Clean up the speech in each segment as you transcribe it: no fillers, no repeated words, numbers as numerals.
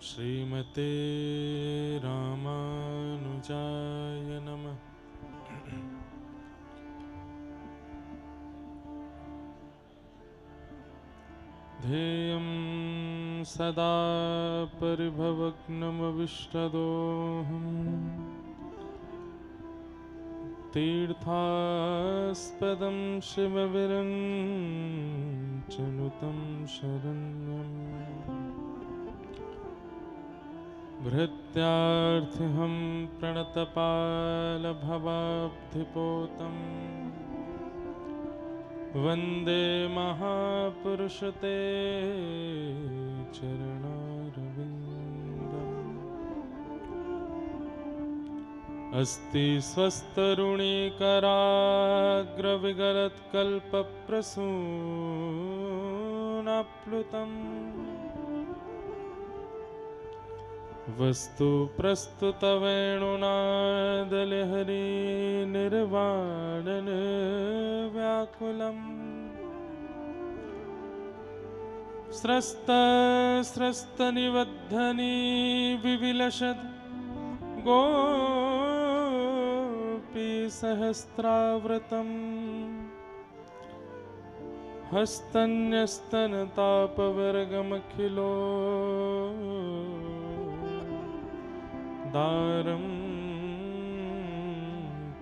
श्रीमते रामानुजाय नमः। ध्येयं सदा परिभवग्नमविष्टदोहम् तीर्थास्पदं शिवविरञ्चनुतं शरण्यम् भृत्यार्थिहं प्रणतपालभवाब्धिपोतम् वन्दे महापुरुषते चरणारविन्दम्। अस्ति स्वस्तरुणीकराग्रविगलत्कल्पप्रसूनाप्लुतम् वस्तु प्रस्तुतवेणुनादलहरी निर्वाणन व्याकुलम् स्रस्तनिबद्धनी विविलसद् गोपीसहस्रावृतम् हस्तन्यस्तनतापवर्गमखिलो दारं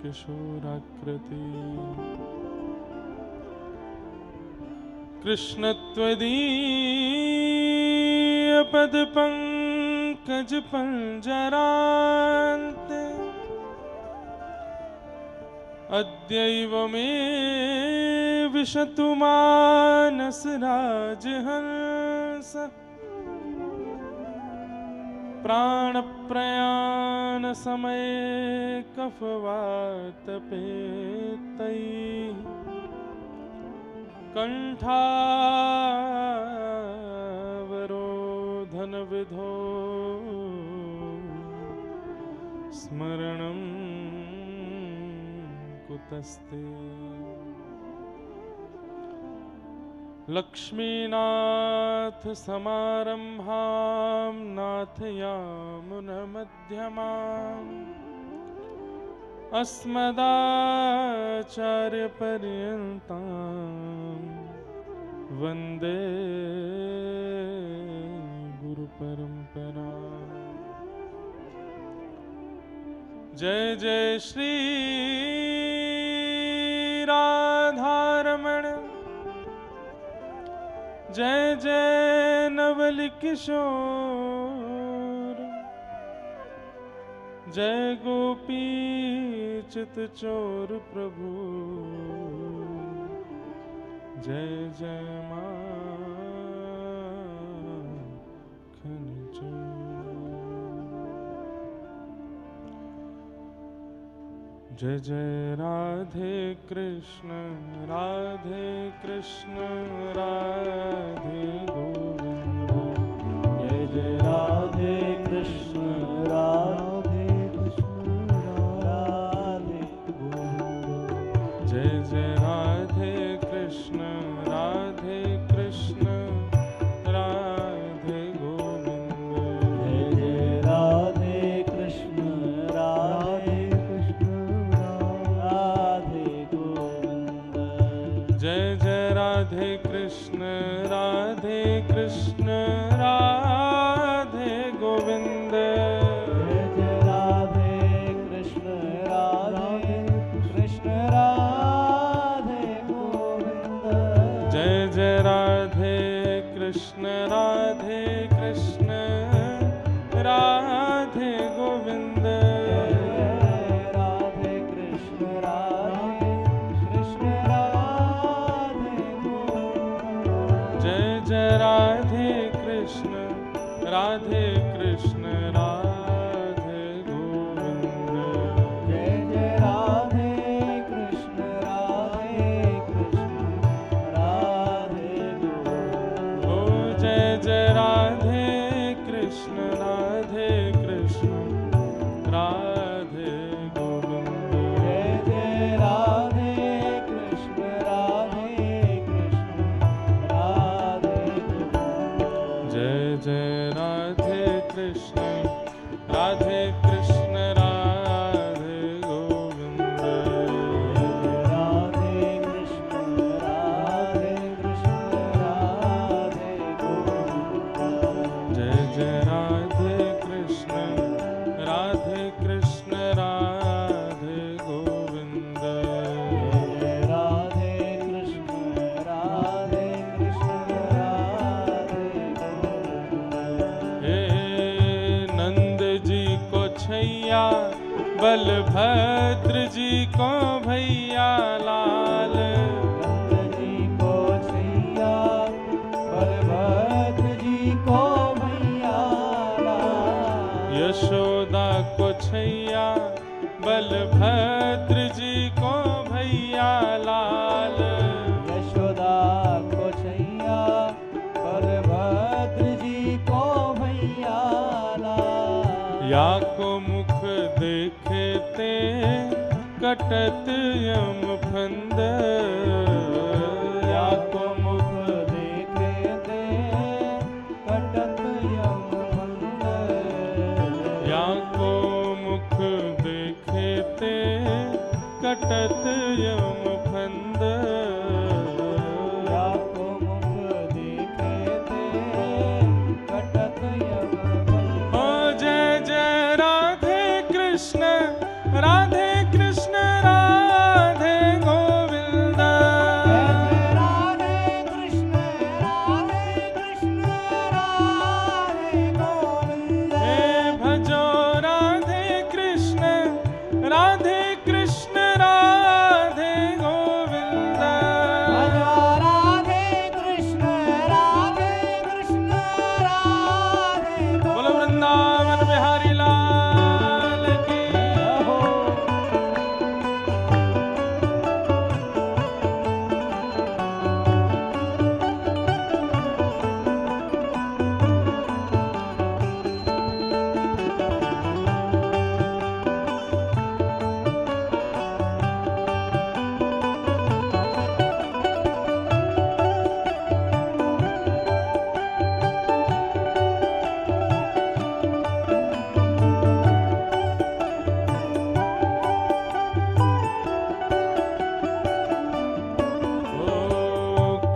किशोराकृति कृष्णत्वदीयपदपङ्कजपञ्जरान्ते अद्यैव मे विशतु मानसराजहंस प्राणप्रयाण समये कफवातपेतैः कण्ठावरोधनविधो स्मरणं कुतस्ते। लक्ष्मीनाथ समारंभां नाथयामुनमध्यमाम् अस्मदाचार्यपर्यन्तां वन्दे गुरुपरम्परा। जय जय श्री राधारमण जय जय नवल किशोर जय गोपी चित चोर प्रभु जय जय माखन चोर। जय जय राधे कृष्ण राधे गोविंद। जय जय राधे कृष्ण राधे गोविंद। जय जय राधे कृष्ण राधे गोविंद। जय जय राधे कृष्ण राधे गोविंद। जय जय राधे कृष्ण राधे गोविंद। जय जय राधे कृष्ण राधे गोविंद। जय जय राधे कृष्ण राधे गोविंद। राधे कृष्ण राधे गोविंद। जय जय राधे कृष्ण राधे गोविंद। जय जय राधे कृष्ण राधे गोविंद। ओ जय जय राधे बलभद्र जी को भैया लाल, नंद जी को छैया बलभद्र जी को भैया लाल। यशोदा को छैया बलभद्र जी को भैया लाल, यशोदा को छैया बलभद्र जी को भैया लाल। या को मुख देखे ते कटत यम फंद, या को मुख देखे ते कटत यम फंद। या को मुख देखे ते कटत यम फंद, या को मुख देखे ते कटत यम फंद। ओ जय जय राधे कृष्ण राधे कृष्ण राधे गोविंद, जय राधे कृष्ण राधे गोविंद। हे भजो राधे कृष्ण राधे कृष्ण राधे गोविंद, भजो राधे कृष्ण राधे बोलो वृंदावन बिहारी लाल की।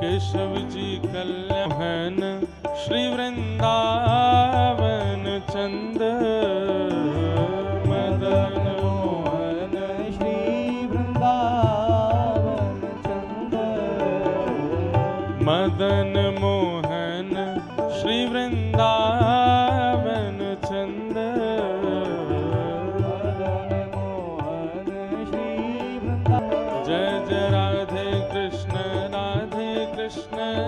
केशव जी कल्याण श्री वृंदावन चंद, मदन मोहन श्री वृंदावन चंद। मदन मोहन श्री वृंदावन चंद, मदन मोहन श्री वृंदावन। जय जय राधे कृष्ण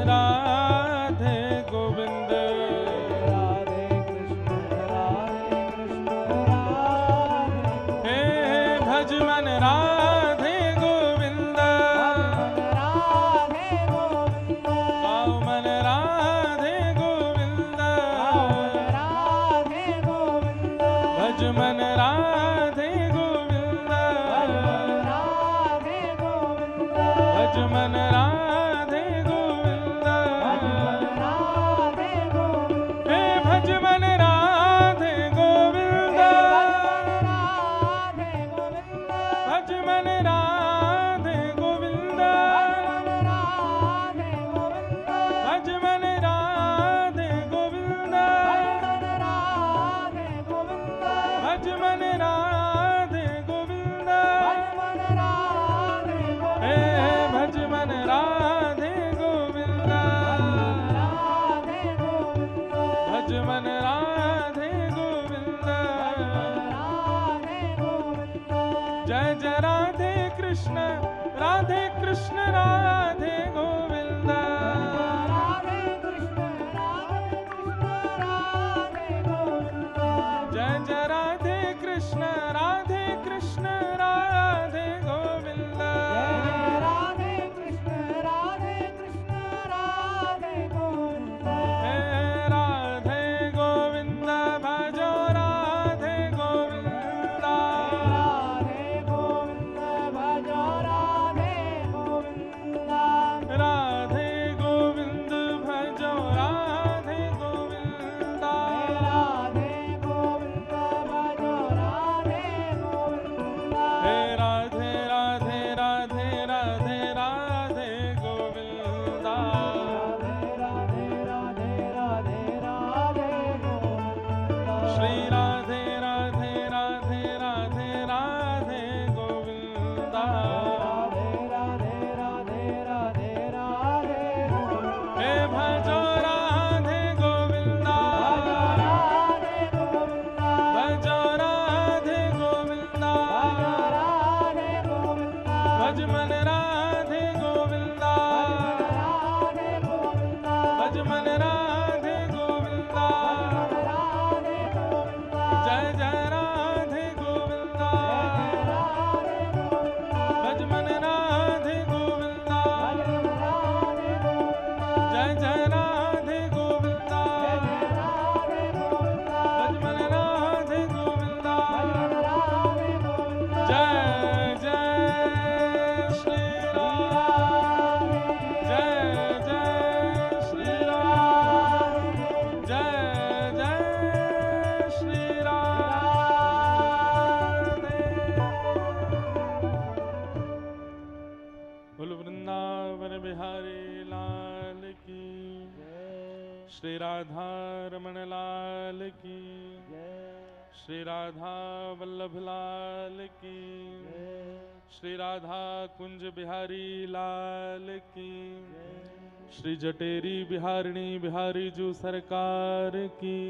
राधे गोविंद, राधे कृष्ण राधे। हे भज मन राधे गोविंद, राधे गोविंद। गाओ मन राधे गोविंद, राधे गोविंद। भज मन राधे गोविंद, राधे गोविंद। भज मन राधे गोविंद, राधे गोविंद। हे भज मन राधे गोविंद, राधे गोविंद। भज मन राधे गोविंद, राधे गोविंद। भज मन राधे गोविंद, राधे गोविंद। भज मन राधे गोविंद, राधे गोविंद। हे भज मन राधे वृंदावन बिहारी लाल की, श्री राधा रमण लाल की, श्री राधा वल्लभ लाल की, श्री राधा कुंज बिहारी लाल की, श्री जटेरी बिहारिणी बिहारी जू सरकार की,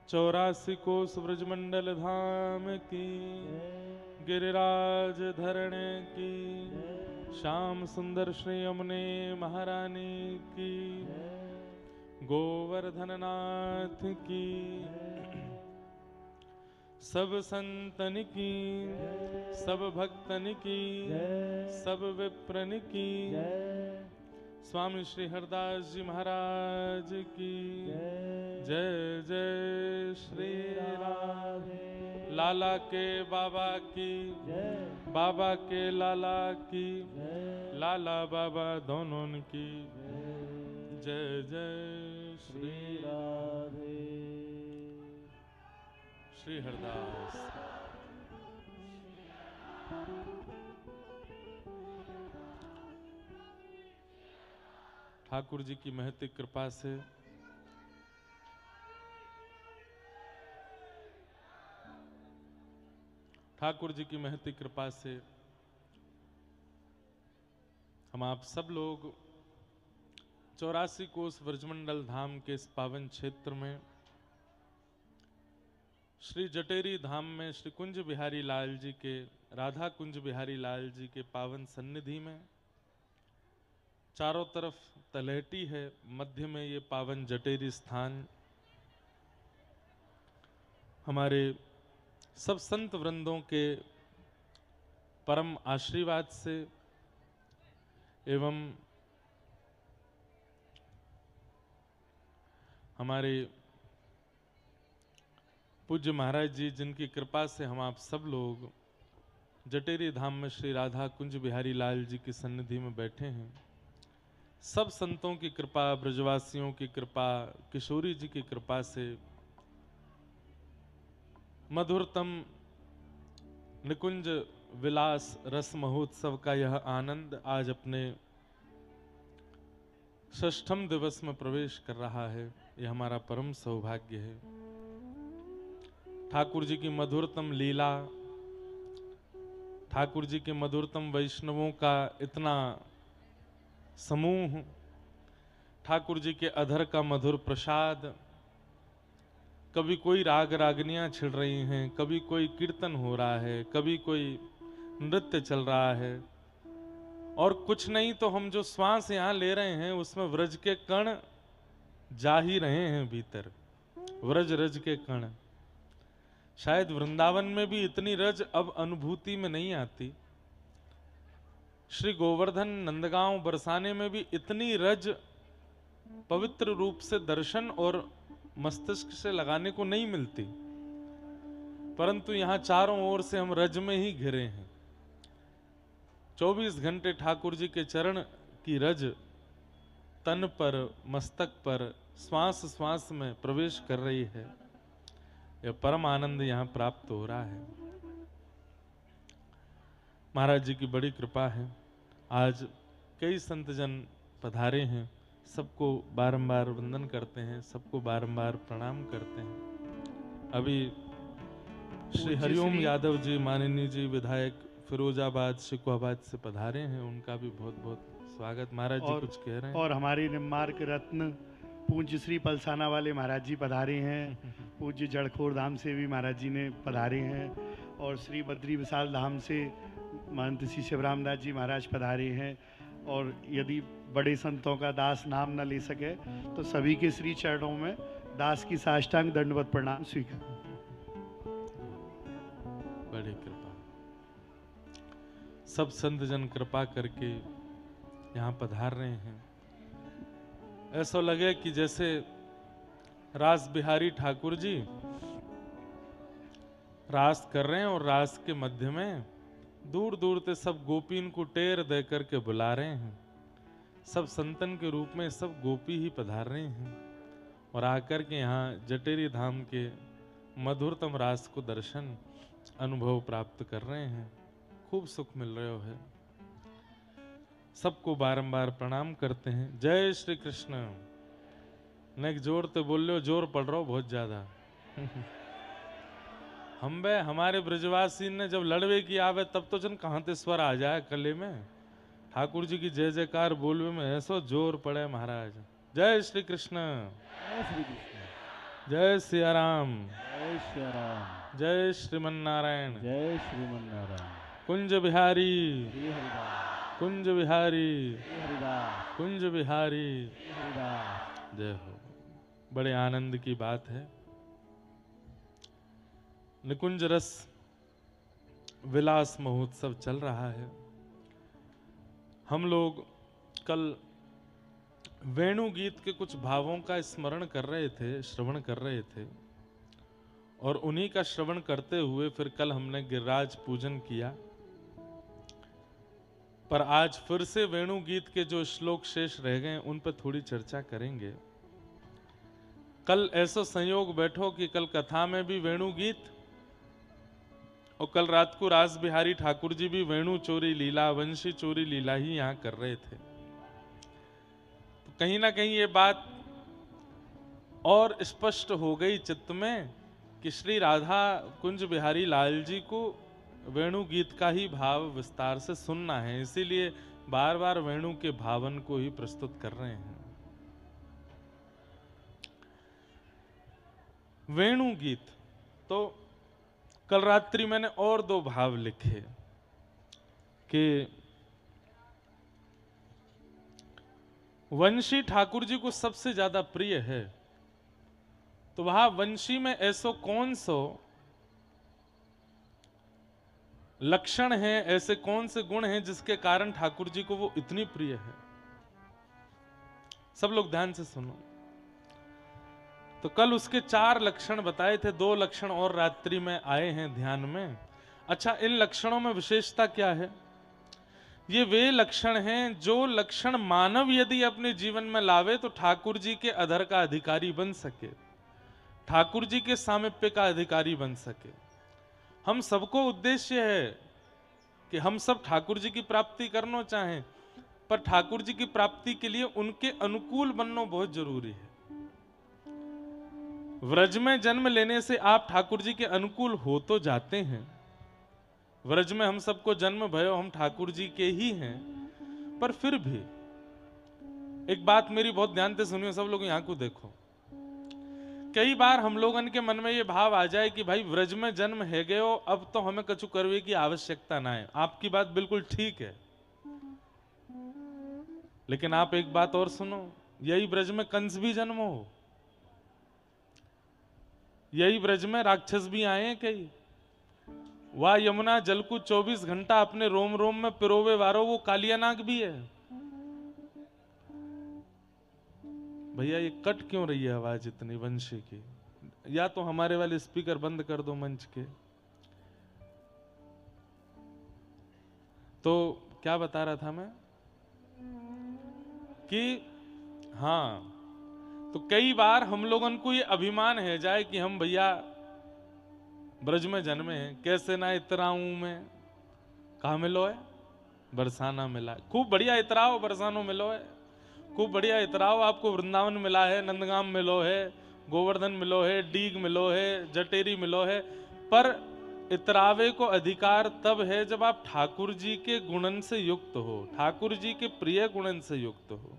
84 कोस ब्रजमंडल धाम की, गिरिराज धरण की, श्याम सुंदर श्री यमुने महारानी की, गोवर्धन नाथ की, सब संतन की, सब भक्तन की, सब विप्रन की, स्वामी श्री हरदास जी महाराज की जय जय श्री राधे। लाला के बाबा की, बाबा के लाला की, लाला बाबा दोनों की जय जय श्री राधे। श्री हरदास। ठाकुर जी की महती कृपा से ठाकुर जी की महती कृपा से हम आप सब लोग 84 कोस ब्रजमंडल धाम के इस पावन क्षेत्र में श्री जटेरी धाम में श्री कुंज बिहारी लाल जी के, राधा कुंज बिहारी लाल जी के पावन सन्निधि में चारों तरफ तलहटी है, मध्य में ये पावन जटेरी स्थान हमारे सब संत वृंदों के परम आशीर्वाद से एवं हमारे पूज्य महाराज जी जिनकी कृपा से हम आप सब लोग जटेरी धाम में श्री राधा कुंज बिहारी लाल जी की सन्निधि में बैठे हैं। सब संतों की कृपा, ब्रजवासियों की कृपा, किशोरी जी की कृपा से मधुरतम निकुंज विलास रस महोत्सव का यह आनंद आज अपने 6ठम दिवस में प्रवेश कर रहा है। यह हमारा परम सौभाग्य है। ठाकुर जी की मधुरतम लीला, ठाकुर जी के मधुरतम वैष्णवों का इतना समूह, ठाकुर जी के अधर का मधुर प्रसाद, कभी कोई राग रागनियां छिड़ रही हैं, कभी कोई कीर्तन हो रहा है, कभी कोई नृत्य चल रहा है, और कुछ नहीं तो हम जो श्वास यहां ले रहे हैं उसमें व्रज के कण जा ही रहे हैं भीतर, व्रज रज के कण। शायद वृंदावन में भी इतनी रज अब अनुभूति में नहीं आती, श्री गोवर्धन नंदगांव बरसाने में भी इतनी रज पवित्र रूप से दर्शन और मस्तिष्क से लगाने को नहीं मिलती, परंतु यहां चारों ओर से हम रज में ही घिरे हैं। 24 घंटे ठाकुर जी के चरण की रज तन पर, मस्तक पर, श्वास श्वास में प्रवेश कर रही है। यह परम आनंद यहां प्राप्त हो रहा है। महाराज जी की बड़ी कृपा है। आज कई संतजन पधारे हैं, सबको बारंबार वंदन करते हैं, सबको बारंबार प्रणाम करते हैं। अभी श्री हरिओम यादव जी, माननीय जी विधायक फिरोजाबाद शिकोहाबाद से पधारे हैं, उनका भी बहुत बहुत स्वागत। महाराज जी कुछ कह रहे हैं। और हमारे निम्मार्क रत्न पूज्य श्री पलसाना वाले महाराज जी पधारे हैं, पूज्य जड़खोर धाम से भी महाराज जी ने पधारे हैं, और श्री बद्री विशाल धाम से महंत श्री शिवराम दास जी महाराज पधारे हैं। और यदि बड़े संतों का दास नाम न ले सके तो सभी के श्री चरणों में दास की साष्टांग दंडवत प्रणाम स्वीकार। बड़ी कृपा, सब संत जन कृपा करके यहाँ पधार रहे हैं। ऐसा लगे कि जैसे रास बिहारी ठाकुर जी रास कर रहे हैं और रास के मध्य में दूर दूर से सब गोपीन को टेर दे करके बुला रहे हैं। सब संतन के रूप में सब गोपी ही पधार रहे हैं और आकर के यहाँ जटेरी धाम के मधुरतम रास को दर्शन अनुभव प्राप्त कर रहे हैं। खूब सुख मिल रहे हो है। सबको बारंबार प्रणाम करते हैं। जय श्री कृष्ण। नेक जोर तो बोल लो, जोर पड़ रहा हो बहुत ज्यादा। हम बे हमारे ब्रजवासी ने जब लड़वे की आवे तब तो जन कहाँ ते स्वर आ जाए कले में। ठाकुर जी की जय जयकार बोलवे में ऐसो जोर पड़े महाराज। जय श्री कृष्ण। जय श्री कृष्ण। जय सिया राम। जय श्री राम। जय श्रीमन नारायण। जय श्रीमन नारायण। कुंज बिहारी, श्री हरिदास। कुंज बिहारी, श्री हरिदास। कुंज बिहारी। श्री हरिदास। जय हो। बड़े आनंद की बात है। निकुंज रस विलास महोत्सव चल रहा है। हम लोग कल वेणु गीत के कुछ भावों का स्मरण कर रहे थे, श्रवण कर रहे थे, और उन्हीं का श्रवण करते हुए फिर कल हमने गिरिराज पूजन किया। पर आज फिर से वेणु गीत के जो श्लोक शेष रह गए उन पर थोड़ी चर्चा करेंगे। कल ऐसा संयोग बैठो कि कल कथा में भी वेणु गीत, और कल रात को रास बिहारी ठाकुर जी भी वेणु चोरी लीला, वंशी चोरी लीला ही यहां कर रहे थे। तो कहीं ना कहीं ये बात और स्पष्ट हो गई चित्त में कि श्री राधा कुंज बिहारी लाल जी को वेणु गीत का ही भाव विस्तार से सुनना है, इसीलिए बार बार वेणु के भावन को ही प्रस्तुत कर रहे हैं। वेणु गीत तो कल रात्रि मैंने और दो भाव लिखे कि वंशी ठाकुर जी को सबसे ज्यादा प्रिय है, तो वहां वंशी में ऐसो कौन सो लक्षण है, ऐसे कौन से गुण हैं जिसके कारण ठाकुर जी को वो इतनी प्रिय है। सब लोग ध्यान से सुनो। तो कल उसके 4 लक्षण बताए थे, 2 लक्षण और रात्रि में आए हैं ध्यान में। अच्छा, इन लक्षणों में विशेषता क्या है? ये वे लक्षण हैं जो लक्षण मानव यदि अपने जीवन में लावे तो ठाकुर जी के अधर का अधिकारी बन सके, ठाकुर जी के सामिप्य का अधिकारी बन सके। हम सबको उद्देश्य है कि हम सब ठाकुर जी की प्राप्ति करना चाहें, पर ठाकुर जी की प्राप्ति के लिए उनके अनुकूल बनना बहुत जरूरी है। व्रज में जन्म लेने से आप ठाकुर जी के अनुकूल हो तो जाते हैं। व्रज में हम सबको जन्म भयो, हम ठाकुर जी के ही हैं, पर फिर भी एक बात मेरी बहुत ध्यान से सुनियो, सब लोग यहां को देखो। कई बार हम लोगन के मन में ये भाव आ जाए कि भाई व्रज में जन्म है गयो, अब तो हमें कछु करवे की आवश्यकता ना है। आपकी बात बिल्कुल ठीक है, लेकिन आप एक बात और सुनो, यही ब्रज में कंस भी जन्म हो, यही ब्रज में राक्षस भी आए हैं कई। वह यमुना जल को 24 घंटा अपने रोम रोम में पिरोवे वारो वो कालियानाग भी है। भैया ये कट क्यों रही है आवाज इतनी वंशी की? या तो हमारे वाले स्पीकर बंद कर दो मंच के। तो क्या बता रहा था मैं कि हाँ, तो कई बार हम लोगन को ये अभिमान है जाए कि हम भैया ब्रज में जन्मे हैं, कैसे ना इतराऊं मैं। कहा मिलो है? बरसाना मिला है। खूब बढ़िया इतराओ, बरसानो मिलो है। खूब बढ़िया इतराओ, आपको वृंदावन मिला है, नंदगाम मिलो है, गोवर्धन मिलो है, डीग मिलो है, जटेरी मिलो है। पर इतरावे को अधिकार तब है जब आप ठाकुर जी के गुणन से युक्त हो, ठाकुर जी के प्रिय गुणन से युक्त हो।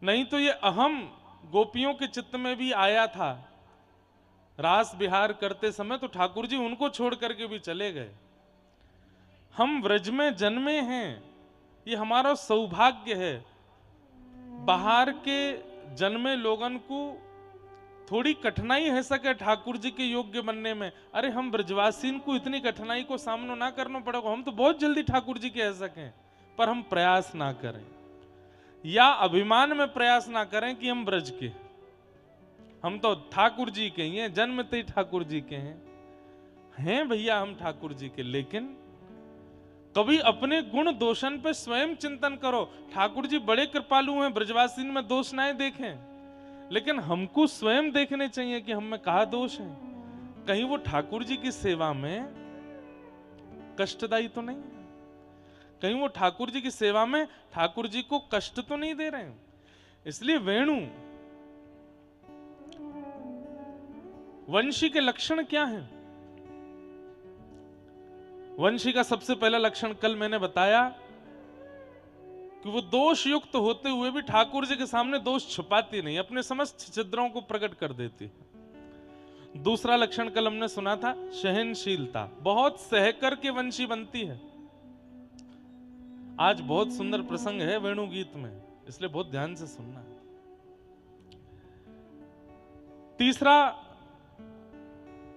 नहीं तो ये अहम गोपियों के चित्त में भी आया था। रास बिहार करते समय तो ठाकुर जी उनको छोड़ करके भी चले गए। हम व्रज में जन्मे हैं, ये हमारा सौभाग्य है। बाहर के जन्मे लोगन को थोड़ी कठिनाई है सके ठाकुर जी के योग्य बनने में। अरे हम ब्रजवासीन को इतनी कठिनाई को सामना ना करना पड़ेगा, हम तो बहुत जल्दी ठाकुर जी के रह सकें, पर हम प्रयास ना करें या अभिमान में प्रयास ना करें कि हम ब्रज के, हम तो ठाकुर जी के ही हैं, जन्मते ही ठाकुर जी के हैं भैया हम ठाकुर जी के। लेकिन कभी अपने गुण दोषन पे स्वयं चिंतन करो। ठाकुर जी बड़े कृपालु हैं, ब्रजवासीन में दोष ना देखें, लेकिन हमको स्वयं देखने चाहिए कि हम में कहा दोष है। कहीं वो ठाकुर जी की सेवा में कष्टदायी तो नहीं है, कहीं वो ठाकुर जी की सेवा में ठाकुर जी को कष्ट तो नहीं दे रहे हैं। इसलिए वेणु वंशी के लक्षण क्या हैं? वंशी का सबसे पहला लक्षण कल मैंने बताया कि वो दोष युक्त होते हुए भी ठाकुर जी के सामने दोष छुपाती नहीं, अपने समस्त छिद्रों को प्रकट कर देती। दूसरा लक्षण कल हमने सुना था सहनशीलता, बहुत सहकर के वंशी बनती है। आज बहुत सुंदर प्रसंग है वेणु गीत में, इसलिए बहुत ध्यान से सुनना। तीसरा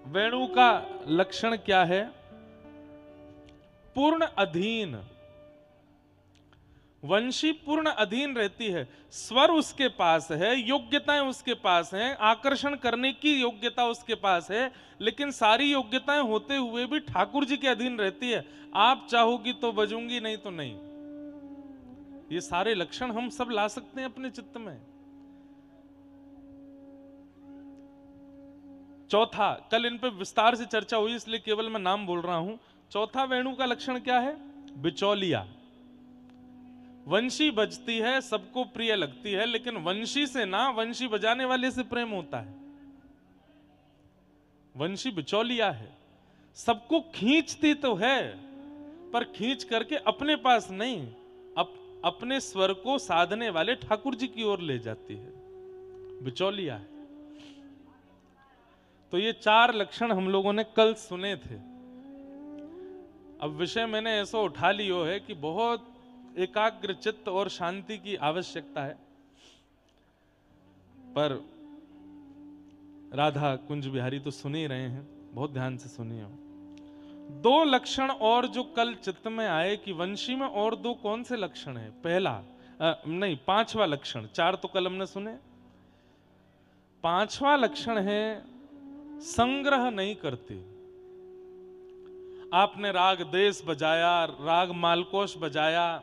वेणु का लक्षण क्या है? पूर्ण अधीन। वंशी पूर्ण अधीन रहती है, स्वर उसके पास है, योग्यताएं उसके पास हैं, आकर्षण करने की योग्यता उसके पास है, लेकिन सारी योग्यताएं होते हुए भी ठाकुर जी के अधीन रहती है। आप चाहोगी तो बजूंगी, नहीं तो नहीं। ये सारे लक्षण हम सब ला सकते हैं अपने चित्त में। चौथा, कल इन पे विस्तार से चर्चा हुई इसलिए केवल मैं नाम बोल रहा हूं। चौथा वेणु का लक्षण क्या है? बिचौलिया। वंशी बजती है, सबको प्रिय लगती है, लेकिन वंशी से ना वंशी बजाने वाले से प्रेम होता है। वंशी बिचौलिया है, सबको खींचती तो है पर खींच करके अपने पास नहीं, अपने स्वर को साधने वाले ठाकुर जी की ओर ले जाती है, बिचौलिया है। तो ये चार लक्षण हम लोगों ने कल सुने थे। अब विषय मैंने ऐसा उठा लियो है कि बहुत एकाग्र चित्त और शांति की आवश्यकता है, पर राधा कुंज बिहारी तो सुन ही रहे हैं, बहुत ध्यान से सुनिए। दो लक्षण और जो कल चित्त में आए कि वंशी में और दो कौन से लक्षण हैं? पहला नहीं, पांचवा लक्षण, चार तो कल हमने सुने। पांचवा लक्षण है संग्रह नहीं करती। आपने राग देश बजाया, राग मालकोश बजाया,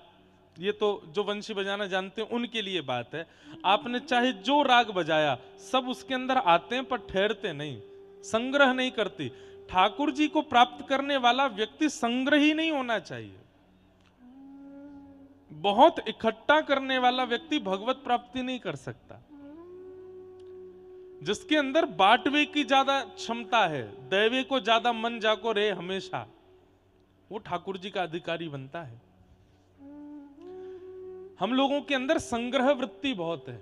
ये तो जो वंशी बजाना जानते हैं उनके लिए बात है। आपने चाहे जो राग बजाया सब उसके अंदर आते हैं पर ठहरते नहीं, संग्रह नहीं करती। ठाकुर जी को प्राप्त करने वाला व्यक्ति संग्रही नहीं होना चाहिए। बहुत इकट्ठा करने वाला व्यक्ति भगवत प्राप्ति नहीं कर सकता। जिसके अंदर बांटवे की ज्यादा क्षमता है, दैवे को ज्यादा मन जाको रे हमेशा, वो ठाकुर जी का अधिकारी बनता है। हम लोगों के अंदर संग्रह वृत्ति बहुत है।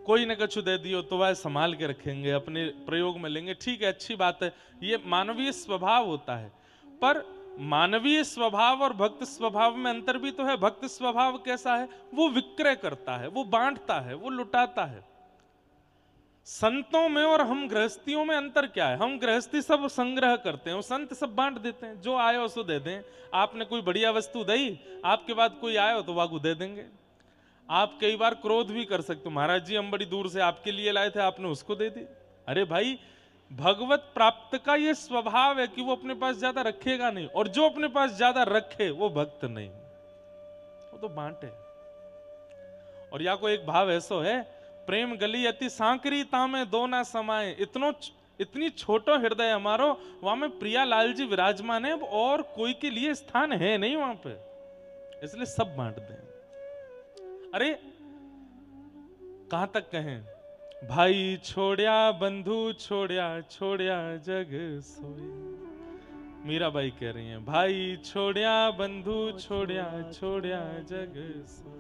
कोई न कछु दे दियो तो वह संभाल के रखेंगे, अपने प्रयोग में लेंगे, ठीक है, अच्छी बात है, ये मानवीय स्वभाव होता है। पर मानवीय स्वभाव और भक्त स्वभाव में अंतर भी तो है। भक्त स्वभाव कैसा है? वो विक्रय करता है, वो बांटता है, वो लुटाता है। संतों में और हम गृहस्थियों में अंतर क्या है? हम गृहस्थी सब संग्रह करते हैं, संत सब बांट देते हैं, जो आए उसको दे दें। आपने कोई बढ़िया वस्तु दी, आपके बाद कोई आए तो वागू दे देंगे। आप कई बार क्रोध भी कर सकते हो, महाराज जी हम बड़ी दूर से आपके लिए लाए थे, आपने उसको दे दी। अरे भाई, भगवत प्राप्त का ये स्वभाव है कि वो अपने पास ज्यादा रखेगा नहीं, और जो अपने पास ज्यादा रखे वो भक्त नहीं, वो तो बांटे। और या कोई एक भाव ऐसा है, प्रेम गली अति सांकरी तामे दो ना समाए। इतनी छोटो हृदय हमारो, वहां में प्रिया लाल जी विराजमान है, और कोई के लिए स्थान है नहीं वहां पे, इसलिए सब बांट दें। अरे कहां तक कहें? भाई छोड़या बंधु छोड़या, छोड़या जग सोई। मीराबाई कह रही हैं, भाई छोड़या बंधु छोड़या, छोड़या जग सोई।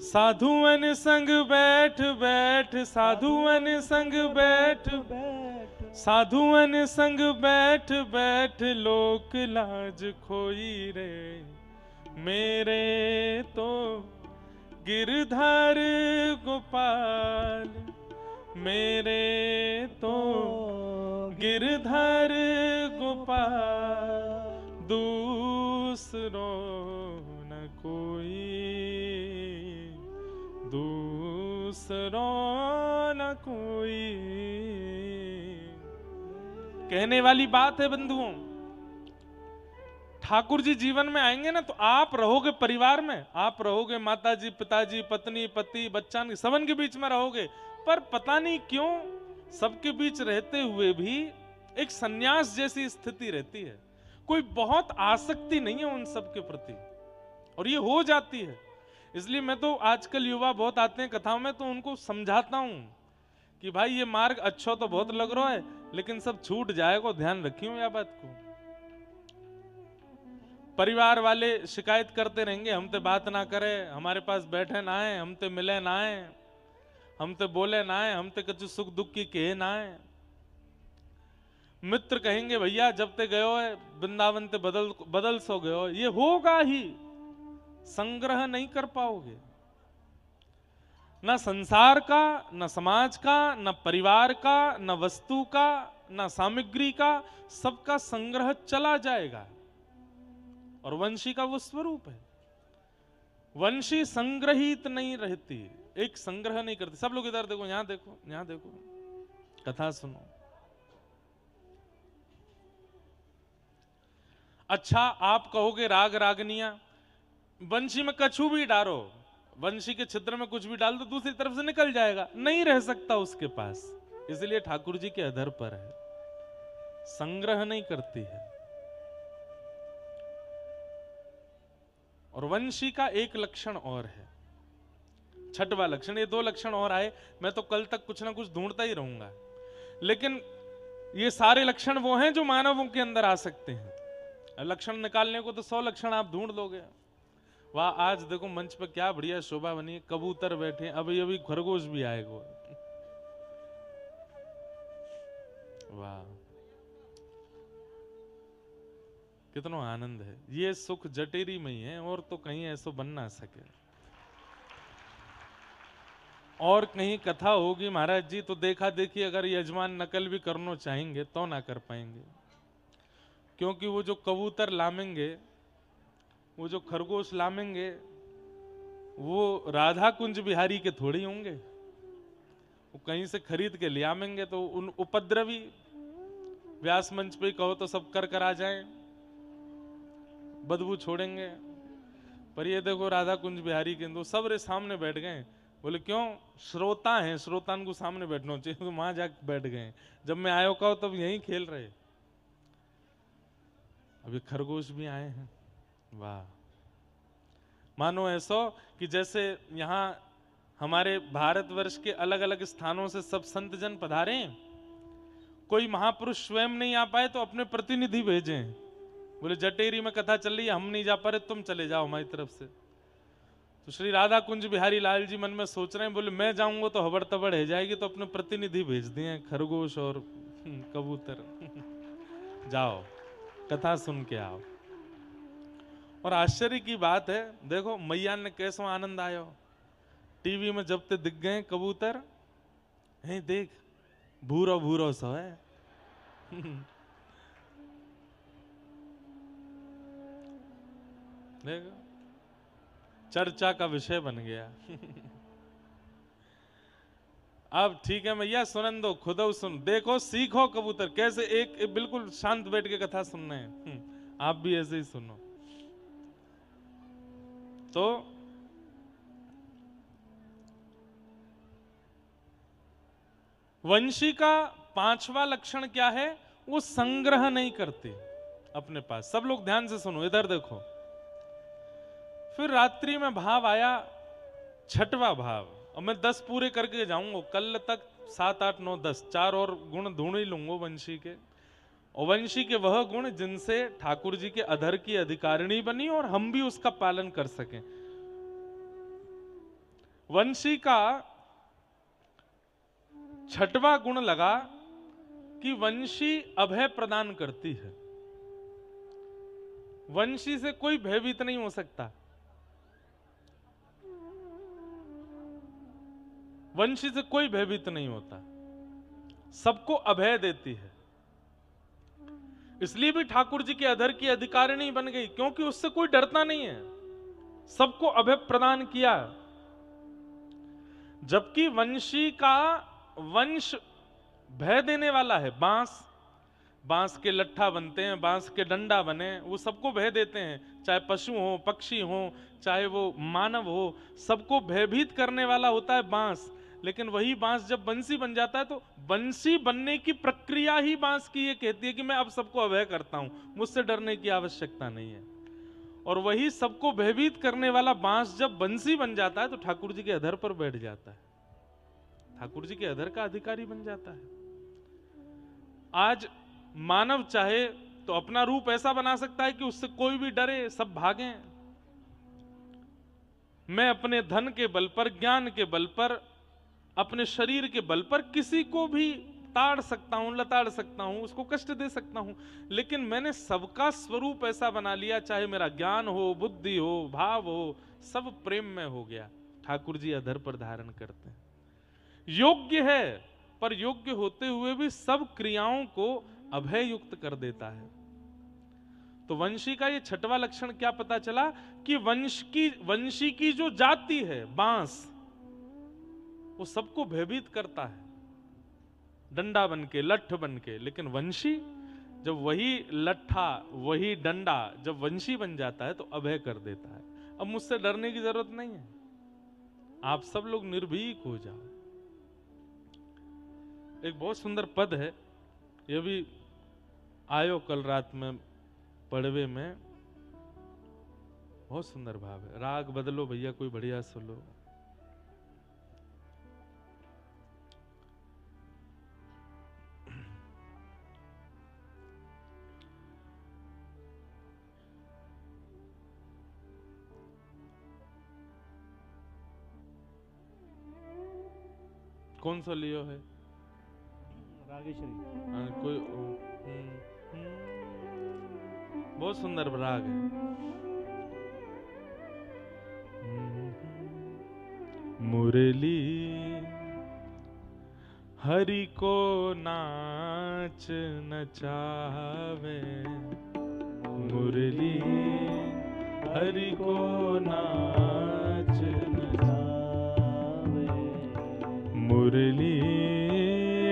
साधुअन संग बैठ बैठ, साधुअन संग बैठ बैठ, साधुअन संग बैठ बैठ, लोक लाज खोई रे। मेरे तो गिरधर गोपाल, मेरे तो गिरधर गोपाल, दूसरो न कोई, दूसरो न कोई। कहने वाली बात है बंधुओं, ठाकुर जी जीवन में आएंगे ना तो आप रहोगे परिवार में, आप रहोगे माताजी पिताजी पत्नी पति बच्चा सबन के बीच में रहोगे, पर पता नहीं क्यों सबके बीच रहते हुए भी एक सन्यास जैसी स्थिति रहती है। कोई बहुत आसक्ति नहीं है उन सब के प्रति, और ये हो जाती है। इसलिए मैं तो आजकल युवा बहुत आते हैं कथाओं में, तो उनको समझाता हूं कि भाई ये मार्ग अच्छा तो बहुत लग रहा है, लेकिन सब छूट जाएगा, ध्यान रखियो यह बात को। परिवार वाले शिकायत करते रहेंगे, हम तो बात ना करे, हमारे पास बैठे ना आए, हम तो मिले ना आए, हम तो बोले ना आए, हम तो कुछ सुख दुख की कहे ना आए। मित्र कहेंगे भैया जब ते गयो है वृंदावन ते बदल सो गयो, ये होगा ही, संग्रह नहीं कर पाओगे। ना संसार का, ना समाज का, ना परिवार का, ना वस्तु का, ना सामग्री का, सबका संग्रह चला जाएगा। और वंशी का वो स्वरूप है, वंशी संग्रहित नहीं रहती, एक संग्रह नहीं करती। सब लोग इधर देखो, यहां देखो, यहां देखो, कथा सुनो। अच्छा आप कहोगे राग रागनिया, वंशी में कछु भी डालो, वंशी के छिद्र में कुछ भी डाल दो, दूसरी तरफ से निकल जाएगा, नहीं रह सकता उसके पास। इसलिए ठाकुर जी के अधर पर है, संग्रह नहीं करती है। और वंशी का एक लक्षण और है, छठवां लक्षण, ये दो लक्षण और आए, मैं तो कल तक कुछ ना कुछ ढूंढता ही रहूंगा, लेकिन ये सारे लक्षण वो हैं जो मानवों के अंदर आ सकते हैं। लक्षण निकालने को तो 100 लक्षण आप ढूंढ लोगे। वाह, आज देखो मंच पर क्या बढ़िया शोभा बनी है, कबूतर बैठे, अभी अभी खरगोश भी आएगा। वाह, कितना आनंद है। ये सुख जटेरी में ही है, और तो कहीं ऐसा बन ना सके। और कहीं कथा होगी महाराज जी तो देखा देखी अगर यजमान नकल भी करना चाहेंगे तो ना कर पाएंगे, क्योंकि वो जो कबूतर लामेंगे, वो जो खरगोश लामेंगे, वो राधा कुंज बिहारी के थोड़ी होंगे, वो कहीं से खरीद के ले आमेंगे। तो उन उपद्रवी व्यास मंच पे कहो तो सब कर आ जाएं, बदबू छोड़ेंगे। पर ये देखो राधा कुंज बिहारी के दो सब रे सामने बैठ गए। बोले क्यों? श्रोता हैं, श्रोतान को सामने बैठना चाहिए, तो वहां जाके बैठ गए। जब मैं आयो कहो तब यहीं खेल रहे। अभी खरगोश भी आए हैं। वाह, मानो ऐसो कि जैसे यहाँ हमारे भारतवर्ष के अलग अलग स्थानों से सब संत जन पधारे, कोई महापुरुष स्वयं नहीं आ पाए तो अपने प्रतिनिधि भेजें। बोले जटेरी में कथा चल रही है, हम नहीं जा पा रहे, तुम चले जाओ हमारी तरफ से। तो श्री राधा कुंज बिहारी लाल जी मन में सोच रहे हैं, बोले मैं जाऊंगा तो हबड़ तबड़ है जाएगी, तो अपने प्रतिनिधि भेज दिए खरगोश और कबूतर। जाओ कथा सुन के आओ। और आश्चर्य की बात है, देखो मैया ने कैसा आनंद आयो, टीवी में जब ते दिख गए कबूतर, है देख भूरो भूरो सो है। देखो चर्चा का विषय बन गया। अब ठीक है मैया सुनन दो, खुद सुन, देखो सीखो कबूतर कैसे एक बिल्कुल शांत बैठ के कथा सुनना है। आप भी ऐसे ही सुनो। तो वंशी का पांचवा लक्षण क्या है? वो संग्रह नहीं करते अपने पास। सब लोग ध्यान से सुनो, इधर देखो। फिर रात्रि में भाव आया छठवां भाव, और मैं 10 पूरे करके जाऊंगा कल तक। 7, 8, 9, 10 4 और गुण ढूंढ ही लूंगा वंशी के। और वंशी के वह गुण जिनसे ठाकुर जी के अधर की अधिकारिणी बनी और हम भी उसका पालन कर सकें। वंशी का छठवां गुण लगा कि वंशी अभय प्रदान करती है। वंशी से कोई भयभीत नहीं हो सकता। वंशी से कोई भयभीत नहीं होता, सबको अभय देती है। इसलिए भी ठाकुर जी के अधर की अधिकारिणी बन गई, क्योंकि उससे कोई डरता नहीं है, सबको अभय प्रदान किया। जबकि वंशी का वंश भय देने वाला है। बांस के लट्ठा बनते हैं, बांस के डंडा बने, वो सबको भय देते हैं, चाहे पशु हो, पक्षी हो, चाहे वो मानव हो, सबको भयभीत करने वाला होता है बांस। लेकिन वही बांस जब बंसी बन जाता है तो बंसी बनने की प्रक्रिया ही बांस की ये कहती है कि मैं अब सबको अभय करता हूं, मुझसे डरने की आवश्यकता नहीं है। और वही सबको भयभीत करने वाला बांस जब बंसी बन जाता है तो ठाकुर जी के अधर पर बैठ जाता है, ठाकुर जी के अधर का अधिकारी बन जाता है। आज मानव चाहे तो अपना रूप ऐसा बना सकता है कि उससे कोई भी डरे, सब भागें। मैं अपने धन के बल पर, ज्ञान के बल पर, अपने शरीर के बल पर किसी को भी ताड़ सकता हूं, लताड़ सकता हूं, उसको कष्ट दे सकता हूं, लेकिन मैंने सबका स्वरूप ऐसा बना लिया, चाहे मेरा ज्ञान हो, बुद्धि हो, भाव हो, सब प्रेम में हो गया। ठाकुर जी अधर पर धारण करते हैं। योग्य है, पर योग्य होते हुए भी सब क्रियाओं को अभय युक्त कर देता है। तो वंशी का ये छठवां लक्षण क्या पता चला कि वंशी की जो जाति है बांस, वो सबको भयभीत करता है, डंडा बनके, लठ बनके। लेकिन वंशी जब वही लट्ठा, वही डंडा जब वंशी बन जाता है तो अभय कर देता है। अब मुझसे डरने की जरूरत नहीं है, आप सब लोग निर्भीक हो जाओ। एक बहुत सुंदर पद है, ये भी आयो कल रात में पड़वे में, बहुत सुंदर भाव है। राग बदलो भैया, कोई बढ़िया सुनो। कौन सा लियो है? रागेश्वरी। कोई बहुत सुंदर राग है। मुरली हरि को नाच नचावे, मुरली हरि को नाच नचावे, मुरली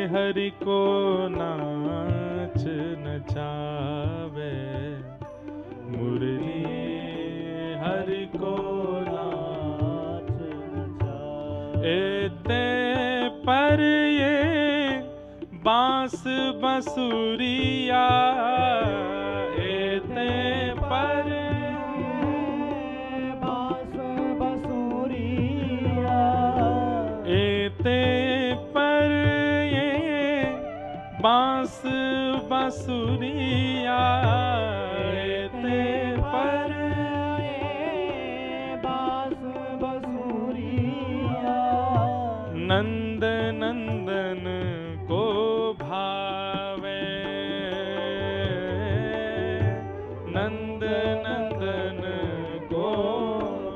हरि को नाच नचावे, मुरली हरि को नाच नचावे। एते पर ये बांस बंसुरिया, एते पर बांस बंसुरिया, एते पर बांस बंसुरिया, एते पर बांस बंसुरिया, नंद नंदन को भावे, नंद नंदन को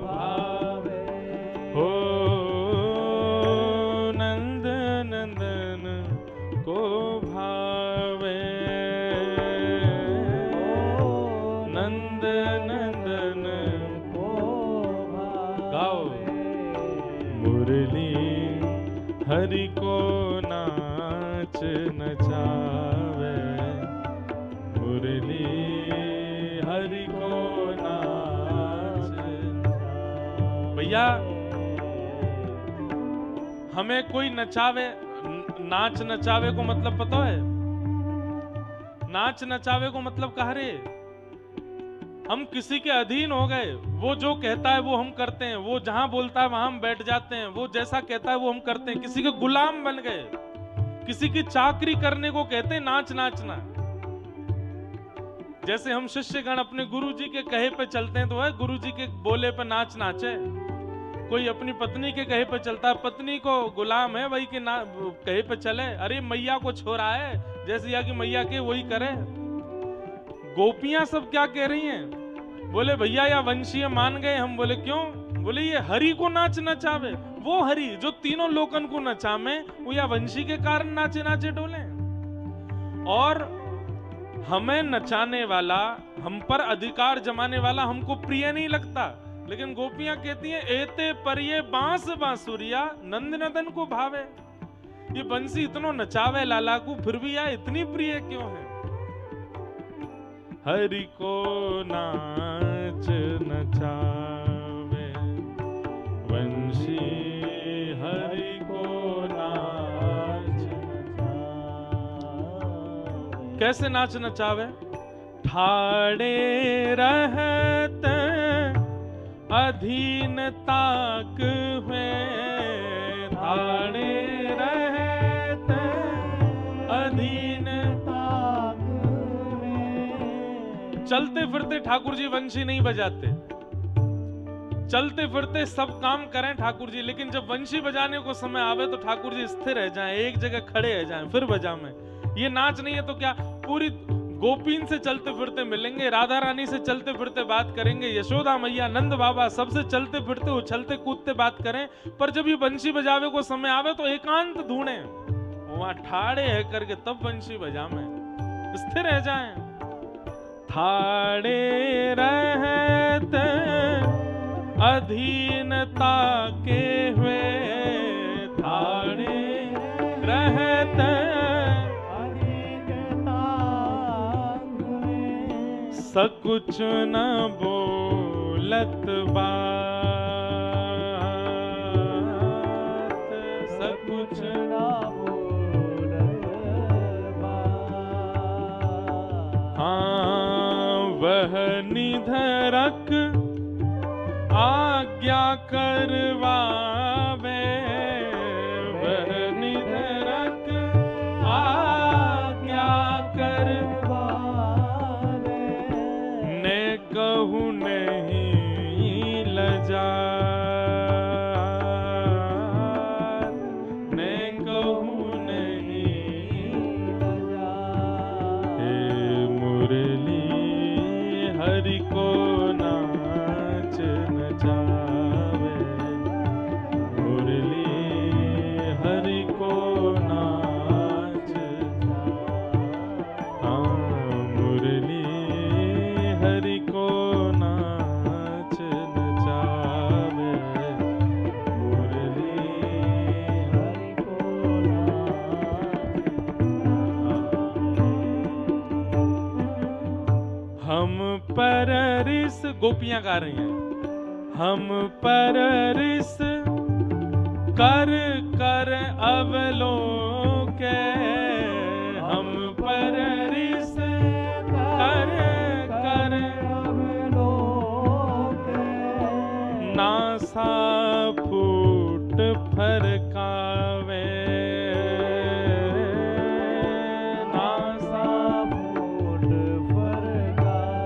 भावे, हो नंद नंदन को भावे, नंद नंदन को गाओ। मुरली हरि को नाच नचावे, मुरली हरि को नाच। भैया हमें कोई नचावे, नाच नचावे को मतलब पता है? नाच नचावे को मतलब कहा रे, हम किसी के अधीन हो गए, वो जो कहता है वो हम करते हैं, वो जहां बोलता है वहां हम बैठ जाते हैं, वो जैसा कहता है वो हम करते हैं, किसी के गुलाम बन गए, किसी की चाकरी करने को कहते हैं नाच नाचना। जैसे हम शिष्यगण अपने गुरुजी के कहे पे चलते हैं तो है गुरुजी के बोले पे नाच नाचे, कोई अपनी पत्नी के कहे पे चलता है, पत्नी को गुलाम है वही के कहे पे चले। अरे मैया को छोड़ा है, जैसे यहाँ की मैया के वही करे। गोपियां सब क्या कह रही हैं? बोले भैया या वंशीय मान गए हम। बोले क्यों? बोले ये हरि को नाच नचावे, वो हरि जो तीनों लोकन को नचावे, वो या वंशी के कारण नाचे नाचे डोले। और हमें नचाने वाला, हम पर अधिकार जमाने वाला हमको प्रिय नहीं लगता, लेकिन गोपियां कहती हैं एते पर ये बांस बांसुरिया नंद नदन को भावे। ये बंसी इतनो नचावे लाला को, फिर भी यार इतनी प्रिय क्यों है? हरि को नाच नचावे, वंशी हरि को नाच नचावे। कैसे नाच नचावे? ठाड़े रहत अधीन ताक हुए, ठाड़े रहत अधीन ताक हुए। चलते फिरते ठाकुर जी वंशी नहीं बजाते, चलते फिरते सब काम करें ठाकुर जी, लेकिन जब वंशी बजाने को समय आवे तो ठाकुर जी स्थिर रह जाएं, एक जगह खड़े रह जाएं, फिर बजावें। ये नाच नहीं है तो क्या, पूरी गोपीन से चलते फिरते मिलेंगे, राधा रानी से चलते फिरते बात करेंगे, यशोदा मैया, नंद बाबा, सबसे चलते फिरते उछलते कूदते बात करें, पर जब ये बंशी बजावे को समय आवे तो एकांत ढूंढे, वहां ठाड़े है करके तब बंशी बजावे, स्थिर रह जाएं। ठाड़े रहते अधीनता के हुए, ठाड़े रहते सकुच न बोलत बात, सकुच न बोलत बात। हाँ वह निधरक आज्ञा करवावे, वह निधरक आज्ञा करवावे, ने कहूँ नहीं लजात, ने कहूँ नहीं लजात। हे मुरली हरि को नाच नचावे, मुरली हरि को नाच, हाँ मुरली हरि को नाच नचावे, मुरली हरि को नाच। हम पर रिस, गोपियां गा रही हैं, हम पर रिस कर कर अवलोके, हम पर रिस कर कर अवलोके, नासा फूट फरकावे, नासा फूट फरकावे।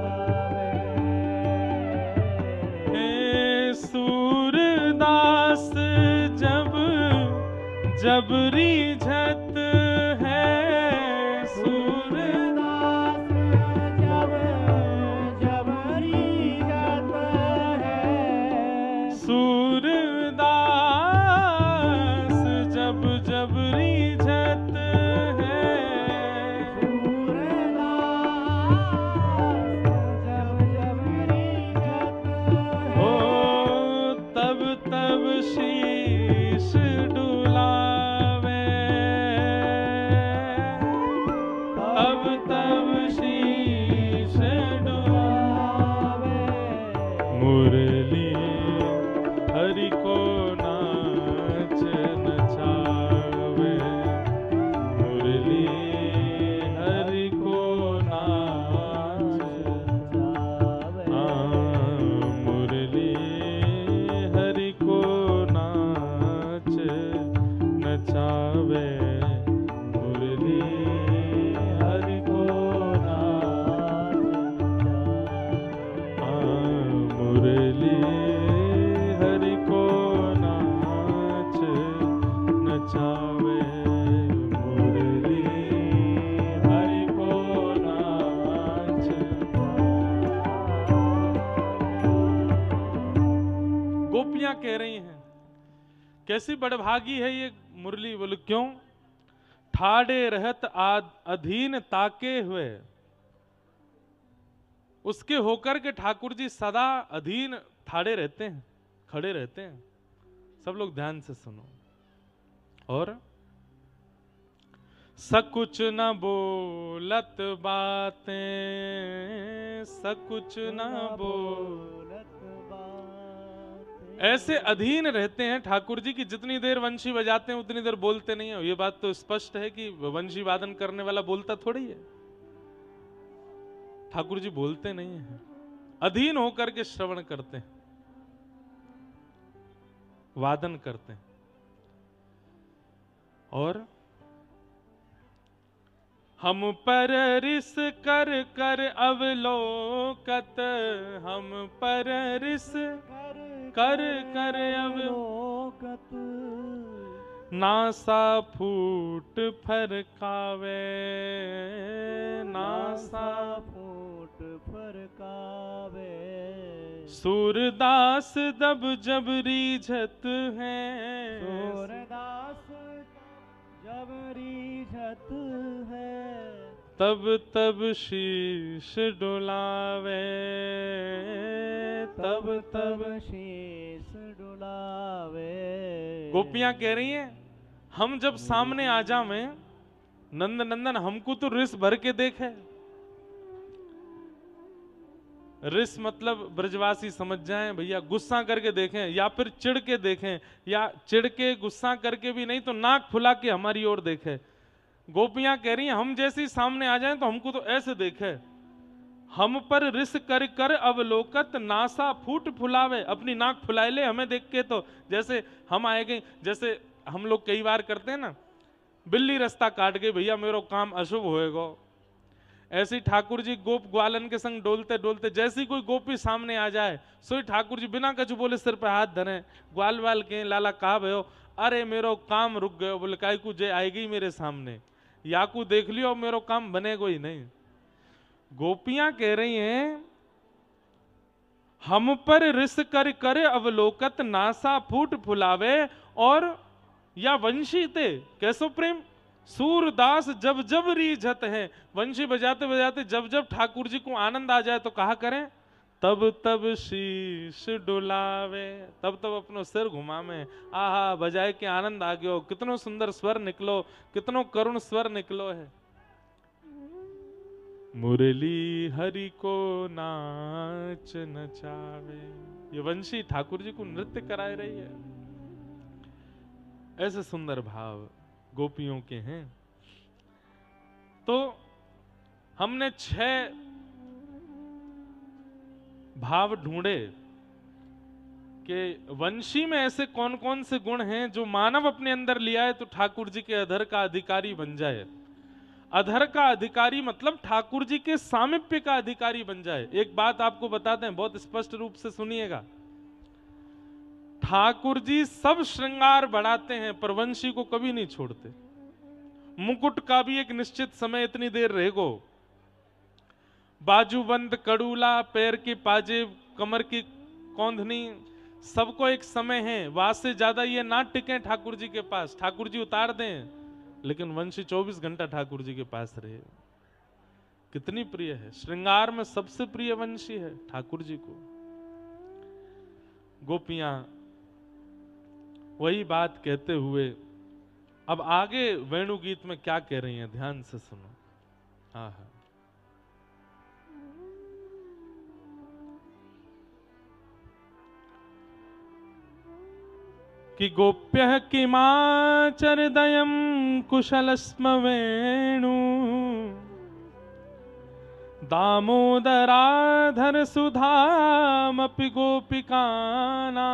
हे सूरदास जब जब रीझत है, सूरदास जब जब रीझत है, सूरदास जब जब रीझत है, सूरदास जब जब रीझत हो, तब तब शीश डुलावे, तब तब शीश डुलावे, मुरली हरि को नाच नचावे, मुरली हरि को नाच नचावे, हाँ मुरली हरि को नाच नचावे, मुरली हरि को नाच नचावे, हाँ मुरली हरि को नाच नचावे, मुरली हरि को नाच। गोपियां कह रही हैं कैसी बड़भागी है ये मुरली, बोले क्यों? ठाड़े रहत अधीन ताके हुए, उसके होकर के ठाकुर जी सदा अधीन ठाड़े रहते हैं, खड़े रहते हैं। सब लोग ध्यान से सुनो। और सकुच न बोलत बातें, सकुच न बोलत बातें, ऐसे अधीन रहते हैं ठाकुर जी की जितनी देर वंशी बजाते हैं उतनी देर बोलते नहीं है। ये बात तो स्पष्ट है कि वंशी वादन करने वाला बोलता थोड़ी है, ठाकुर जी बोलते नहीं हैं, अधीन होकर के श्रवण करते हैं, वादन करते हैं। और हम पर रिस कर कर अवलोकत, हम पर रिस कर कर अवलोकत, नासा फूट फरकावे, नासा फूट फरकावे, सूरदास दब जब रीझत हैं, सूरदास जब रीझत है, तब तब शीश डुलावे, तब तब शीश डुलावे। गोपियां कह रही हैं, हम जब सामने आ जावें, नंद नंदन हमको तो रिस भर के देखे। रिस मतलब ब्रजवासी समझ जाएं भैया, गुस्सा करके देखें या फिर चिढ़ के देखें, या चिढ़ के गुस्सा करके भी नहीं तो नाक फुला के हमारी ओर देखे। गोपियां कह रही हैं हम जैसे सामने आ जाएं तो हमको तो ऐसे देखे। हम पर रिस कर कर अवलोकत, नासा फूट फुलावे, अपनी नाक फुलाए ले हमें देख के, तो जैसे हम आएंगे, जैसे हम लोग कई बार करते हैं ना, बिल्ली रास्ता काट गई भैया मेरो काम अशुभ होएगा, ऐसे ठाकुर जी गोप ग्वालन के संग डोलते डोलते जैसी कोई गोपी सामने आ जाए, सोई ठाकुर जी बिना कछु बोले सिर पे हाथ धरे, ग्वाल वाल के लाला कहा भयो, अरे मेरो काम रुक गयो, बोले काय को जे आएगी मेरे सामने, याकू देख लियो मेरो काम बनेगा ही नहीं। गोपियां कह रही हैं हम पर रिस कर कर अवलोकत, नासा फूट फुलावे, और या वंशी ते कैसो प्रेम, सूरदास जब जब रीझत है, वंशी बजाते बजाते जब जब ठाकुर जी को आनंद आ जाए तो कहा करें, तब तब शीश डुलावे, तब तब अपनो सिर घुमावे, आहा बजाए के आनंद आ गयो, कितनो सुंदर स्वर निकलो, कितनो करुण स्वर निकलो है। मुरली हरि को नाच नचावे, ये वंशी ठाकुर जी को नृत्य कराए रही है। ऐसे सुंदर भाव गोपियों के हैं। तो हमने 6 भाव ढूंढे कि वंशी में ऐसे कौन कौन से गुण हैं जो मानव अपने अंदर लिया है तो ठाकुर जी के अधर का अधिकारी बन जाए। अधर का अधिकारी मतलब ठाकुर जी के सामिप्य का अधिकारी बन जाए। एक बात आपको बताते हैं, बहुत स्पष्ट रूप से सुनिएगा, ठाकुर जी सब श्रृंगार बढ़ाते हैं पर वंशी को कभी नहीं छोड़ते। मुकुट का भी एक निश्चित समय इतनी देर रहेगो, बाजूबंद, कड़ूला, पैर की पाजेब, कमर की कौंधनी, सबको एक समय है। वास से ज्यादा ये ना टिके ठाकुर जी के पास, ठाकुर जी उतार दें, लेकिन वंशी 24 घंटा ठाकुर जी के पास रहे। कितनी प्रिय है, श्रृंगार में सबसे प्रिय वंशी है ठाकुर जी को। गोपियां वही बात कहते हुए अब आगे वेणु गीत में क्या कह रही हैं, ध्यान से सुनो। हाँ हाँ, कि गोप्य किमाचरदयं कुशलस्म वेणु, दामोदराधर सुधामपि गोपिकानां,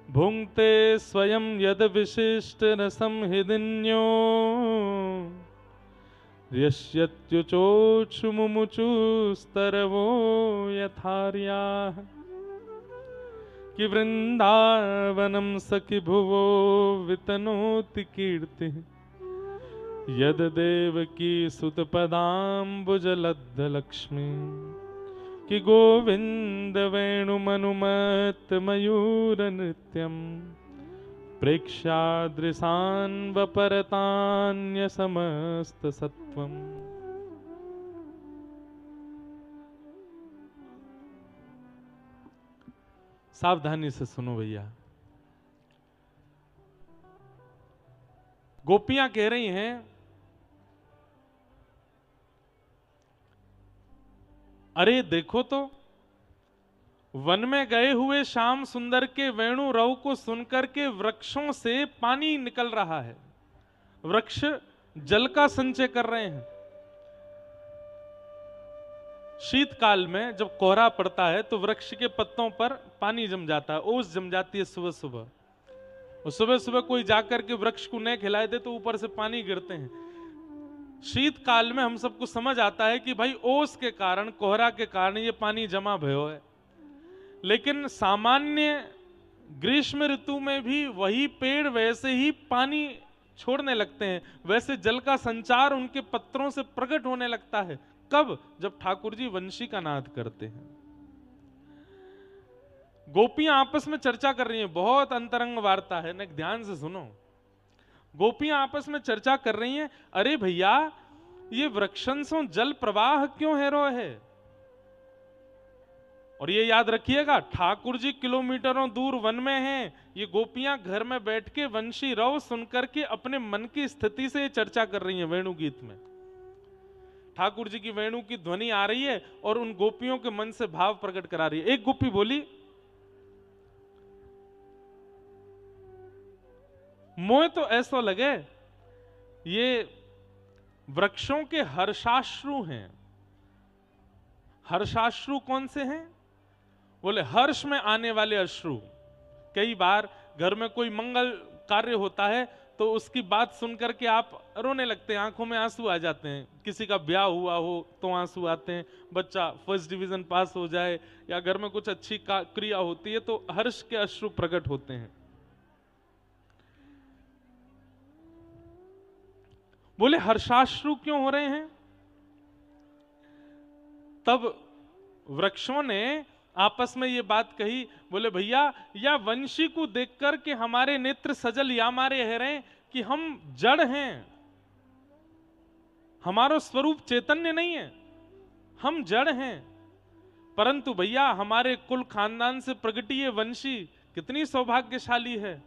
भुंक्ते स्वयं यद विशिष्ट रसं हृदिन्यो, यस्यत्युचोक्षुमुमुचुस्तरवो यथार्याः, कि वृंदावनम सखि भुवो वितनोति कीर्ति, यद देवकी सुत पदाम्बुजलब्ध लक्ष्मी, कि गोविंद वेणुमनुमत मयूर नृत्यम, प्रेक्ष्यादृशान् वपरतान्य समस्त सत्वम। सावधानी से सुनो भैया, गोपियां कह रही हैं अरे देखो तो वन में गए हुए श्याम सुंदर के वेणु रव को सुनकर के वृक्षों से पानी निकल रहा है, वृक्ष जल का संचय कर रहे हैं। शीतकाल में जब कोहरा पड़ता है तो वृक्ष के पत्तों पर पानी जम जाता है, ओस जम जाती है सुबह सुबह, और सुबह सुबह कोई जाकर के वृक्ष को नहीं खिलाए दे तो ऊपर से पानी गिरते हैं। शीतकाल में हम सबको समझ आता है कि भाई ओस के कारण, कोहरा के कारण ये पानी जमा भयो है। लेकिन सामान्य ग्रीष्म ऋतु में भी वही पेड़ वैसे ही पानी छोड़ने लगते हैं, वैसे जल का संचार उनके पत्रों से प्रकट होने लगता है। कब? जब ठाकुर जी वंशी का नाद करते हैं। गोपियां आपस में चर्चा कर रही हैं, बहुत अंतरंग वार्ता है, न ध्यान से सुनो। गोपियां आपस में चर्चा कर रही हैं, अरे भैया ये वृक्षन से जल प्रवाह क्यों हेरो है। और ये याद रखिएगा, ठाकुर जी किलोमीटरों दूर वन में हैं, ये गोपियां घर में बैठ के वंशी रव सुनकर के अपने मन की स्थिति से चर्चा कर रही हैं। वेणु गीत में ठाकुर जी की वेणु की ध्वनि आ रही है और उन गोपियों के मन से भाव प्रकट करा रही है। एक गोपी बोली, मोए तो ऐसा लगे ये वृक्षों के हर्षाश्रु हैं। हर्षाश्रु कौन से हैं? बोले हर्ष में आने वाले अश्रु। कई बार घर में कोई मंगल कार्य होता है तो उसकी बात सुनकर के आप रोने लगते हैं, आंखों में आंसू आ जाते हैं। किसी का ब्याह हुआ हो तो आंसू आते हैं, बच्चा फर्स्ट डिवीजन पास हो जाए या घर में कुछ अच्छी क्रिया होती है तो हर्ष के अश्रु प्रकट होते हैं। बोले हर्षाश्रु क्यों हो रहे हैं? तब वृक्षों ने आपस में ये बात कही, बोले भैया या वंशी को देखकर के हमारे नेत्र सजल या मारे है रहे कि हम जड़ हैं, हमारा स्वरूप चैतन्य नहीं है, हम जड़ हैं। परंतु भैया हमारे कुल खानदान से प्रगटीय वंशी कितनी सौभाग्यशाली है,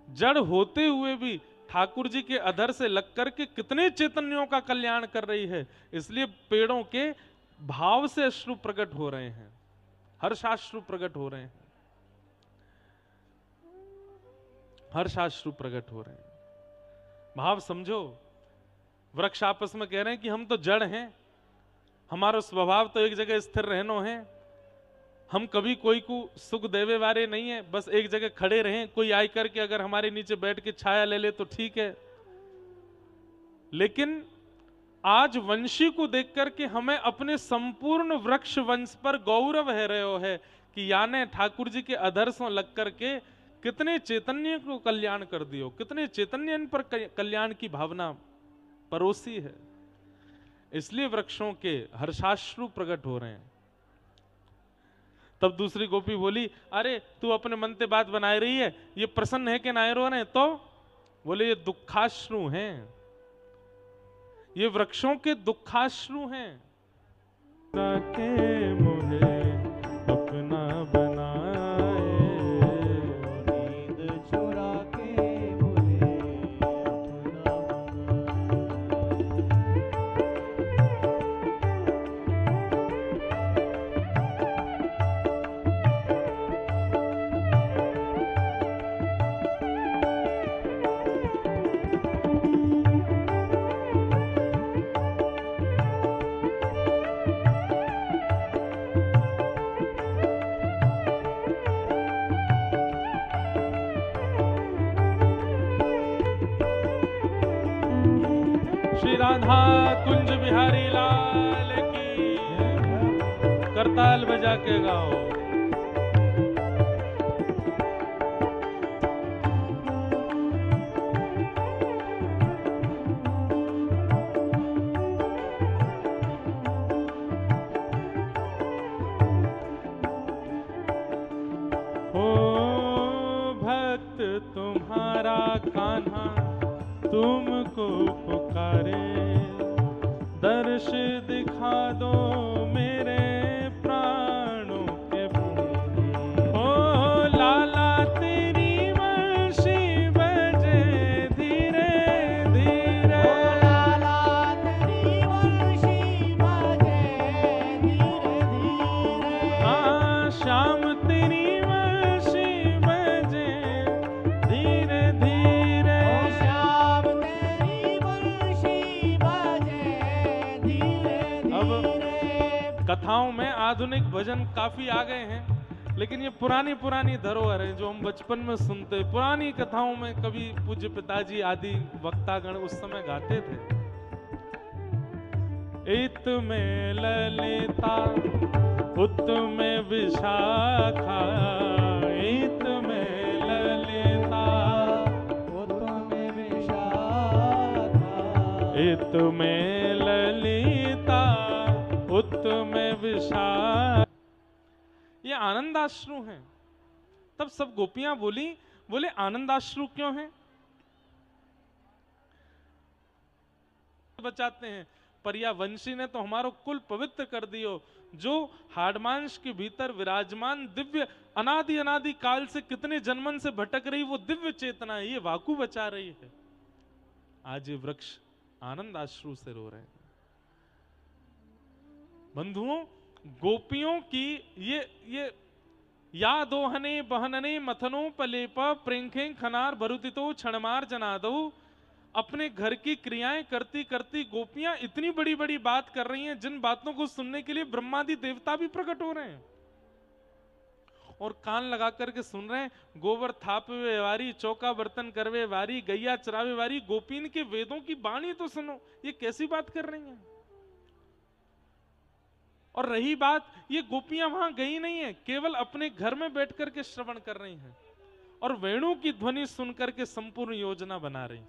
जड़ होते हुए भी ठाकुर जी के अधर से लग करके कितने चैतन्यों का कल्याण कर रही है। इसलिए पेड़ों के भाव से अश्रु प्रकट हो रहे हैं, हर्षाश्रु प्रकट हो रहे हैं, हर्षाश्रु प्रकट हो रहे हैं। भाव समझो, वृक्ष आपस में कह रहे हैं कि हम तो जड़ हैं, हमारा स्वभाव तो एक जगह स्थिर रहनो है, हम कभी कोई को सुख देवे वाले नहीं है, बस एक जगह खड़े रहें, कोई आई करके अगर हमारे नीचे बैठ के छाया ले ले तो ठीक है। लेकिन आज वंशी को देख करके हमें अपने संपूर्ण वृक्ष वंश पर गौरव है रहे है कि याने ठाकुर जी के अधर से लग करके कितने चैतन्य को कल्याण कर दियो, कितने चैतन्य इन पर कल्याण की भावना परोसी है। इसलिए वृक्षों के हर्षाश्रु प्रकट हो रहे हैं। तब दूसरी गोपी बोली, अरे तू अपने मन से बात बनाए रही है, ये प्रसन्न है कि ना रो रहे? तो बोले ये दुखाश्रु हैं, ये वृक्षों के दुखाश्रु हैं। ताके मुझे अपना बनाए, नींद चुरा के मुझे अपना श्री राधा कुंज बिहारी लाल की, करताल बजा के गाओ। ओ भक्त तुम्हारा कान्हा तुमको पुकारे, दर्श दिखा दो मेरे प्राणों के। ओ लाला तेरी वंशी बजे धीरे धीरे, लाला तेरी वंशी बजे धीरे धीरे, हाँ श्याम तेरी वंशी बजे धीरे धीरे, श्याम तेरी वंशी बजे धीरे धीरे। कथाओं में आधुनिक भजन काफी आ गए हैं, लेकिन ये पुरानी पुरानी धरोहर है जो हम बचपन में सुनते, पुरानी कथाओं में कभी पूज्य पिताजी आदि वक्तागण उस समय गाते थे। इत में ललिता उत में विशाखा, इत में ललिता उत में विशाखा, इत में ललिता उत में विशाखा। ये आनंदाश्रु हैं। तब सब गोपियां बोली, बोले आनंदाश्रु क्यों हैं? बचाते हैं, पर या वंशी ने तो हमारो कुल पवित्र कर दियो। जो हाड़मांश के भीतर विराजमान दिव्य अनादि अनादि काल से कितने जन्मन से भटक रही वो दिव्य चेतना है, ये वाकु बचा रही है। आज ये वृक्ष आनंदाश्रु से रो रहे हैं। बंधुओं, गोपियों की ये या दोहने बहनने मथनो पलेप प्रेंखे खनार भरुतितो क्षणमार जनादो। अपने घर की क्रियाएं करती करती गोपियां इतनी बड़ी बड़ी बात कर रही हैं, जिन बातों को सुनने के लिए ब्रह्मादि देवता भी प्रकट हो रहे हैं और कान लगा करके सुन रहे हैं। गोबर थापवे वारी, चौका बर्तन करवे वारी, गैया चरावे वारी, गोपीन के वेदों की बाणी तो सुनो, ये कैसी बात कर रही हैं। और रही बात, ये गोपियां वहां गई नहीं है, केवल अपने घर में बैठ करके श्रवण कर रही हैं और वेणु की ध्वनि सुनकर के संपूर्ण योजना बना रही।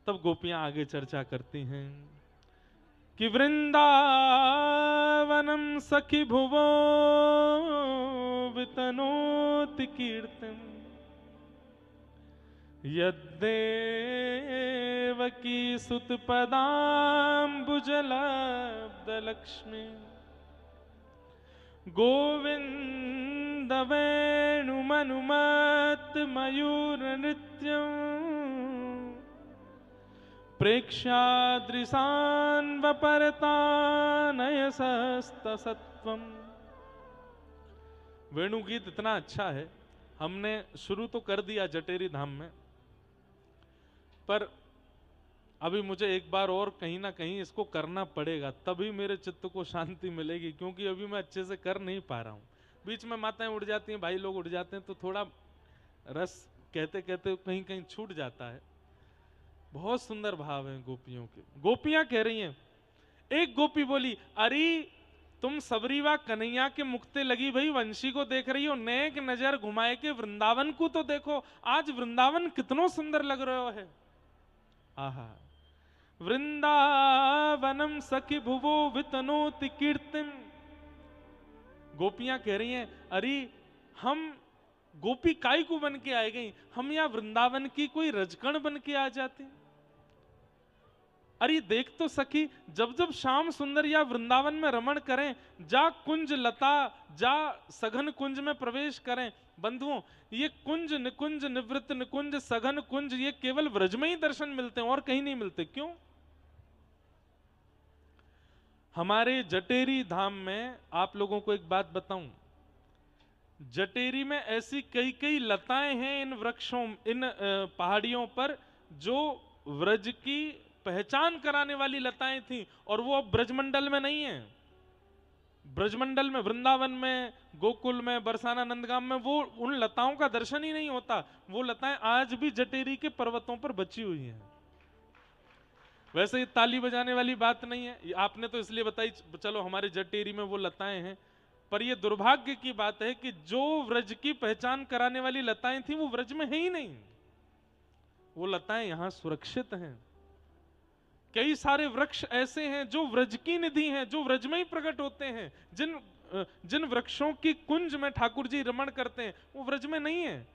तब गोपियां आगे चर्चा करती हैं कि वृंदावनम सखी भुवो वितनोति कीर्तन, यद्देवकी सुत पदाम्बुजलब्ध लक्ष्मी, गोविंद वेणुमनुमत मयूर नृत्यं, प्रेक्षादृशान्वपरतानयसस्तसत्वम्। वेणु गीत इतना अच्छा है, हमने शुरू तो कर दिया जटेरी धाम में, पर अभी मुझे एक बार और कहीं ना कहीं इसको करना पड़ेगा, तभी मेरे चित्त को शांति मिलेगी, क्योंकि अभी मैं अच्छे से कर नहीं पा रहा हूं। बीच में माताएं उड़ जाती हैं, भाई लोग उड़ जाते हैं, तो थोड़ा रस कहते कहते कहीं कहीं छूट जाता है। बहुत सुंदर भाव है गोपियों के। गोपियां कह रही हैं, एक गोपी बोली, अरे तुम सबरीवा कन्हैया के मुक्ते लगी भाई वंशी को देख रही हो, नेक नजर घुमाए के वृंदावन को तो देखो, आज वृंदावन कितनो सुंदर लग रहा है। आहा, वृंदावनम सखी भुवो वितनोति कीर्तिम। गोपियां कह रही हैं, अरे हम गोपी काय को बन के आए गई, हम यहाँ वृंदावन की कोई रजकण बन के आ जाते। अरे देख तो सखी, जब जब श्याम सुंदर या वृंदावन में रमण करें, जा कुंज लता, जा सघन कुंज में प्रवेश करें। बंधुओं, ये कुंज निकुंज निवृत्त निकुंज सघन कुंज, ये केवल व्रज में ही दर्शन मिलते हैं और कहीं नहीं मिलते। क्यों? हमारे जटेरी धाम में आप लोगों को एक बात बताऊं, जटेरी में ऐसी कई कई लताएं हैं इन वृक्षों, इन पहाड़ियों पर, जो व्रज की पहचान कराने वाली लताएं थी, और वो अब ब्रजमंडल में नहीं है। ब्रजमंडल में, वृंदावन में, गोकुल में, बरसाना नंदगाम में वो उन लताओं का दर्शन ही नहीं होता। वो लताएं आज भी जटेरी के पर्वतों पर बची हुई हैं। वैसे ये ताली बजाने वाली बात नहीं है, आपने तो इसलिए बताई, चलो हमारे जटेरी में वो लताएं हैं, पर ये दुर्भाग्य की बात है कि जो व्रज की पहचान कराने वाली लताएं थी वो व्रज में है ही नहीं। वो लताएं यहां सुरक्षित हैं। कई सारे वृक्ष ऐसे हैं जो व्रज की निधि हैं, जो व्रज में ही प्रकट होते हैं। जिन वृक्षों की कुंज में ठाकुर जी रमण करते हैं वो व्रज में नहीं है।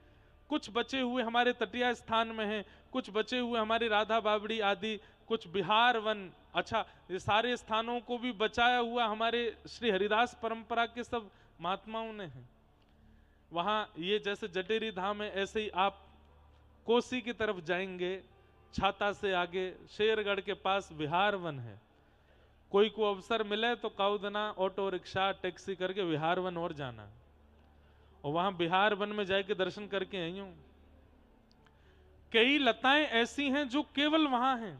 कुछ बचे हुए हमारे तटीय स्थान में हैं, कुछ बचे हुए हमारी राधा बावड़ी आदि, कुछ बिहार वन, अच्छा ये सारे स्थानों को भी बचाया हुआ हमारे श्री हरिदास परंपरा के सब महात्माओं ने है। वहां ये जैसे जटेरी धाम है, ऐसे ही आप कोसी की तरफ जाएंगे, छाता से आगे शेरगढ़ के पास विहार वन है। कोई को अवसर मिले तो काउदना ऑटो रिक्शा टैक्सी करके विहार वन और जाना, और वहां बिहार वन में जाके दर्शन करके आई हूं। कई लताएं ऐसी हैं जो केवल वहां हैं,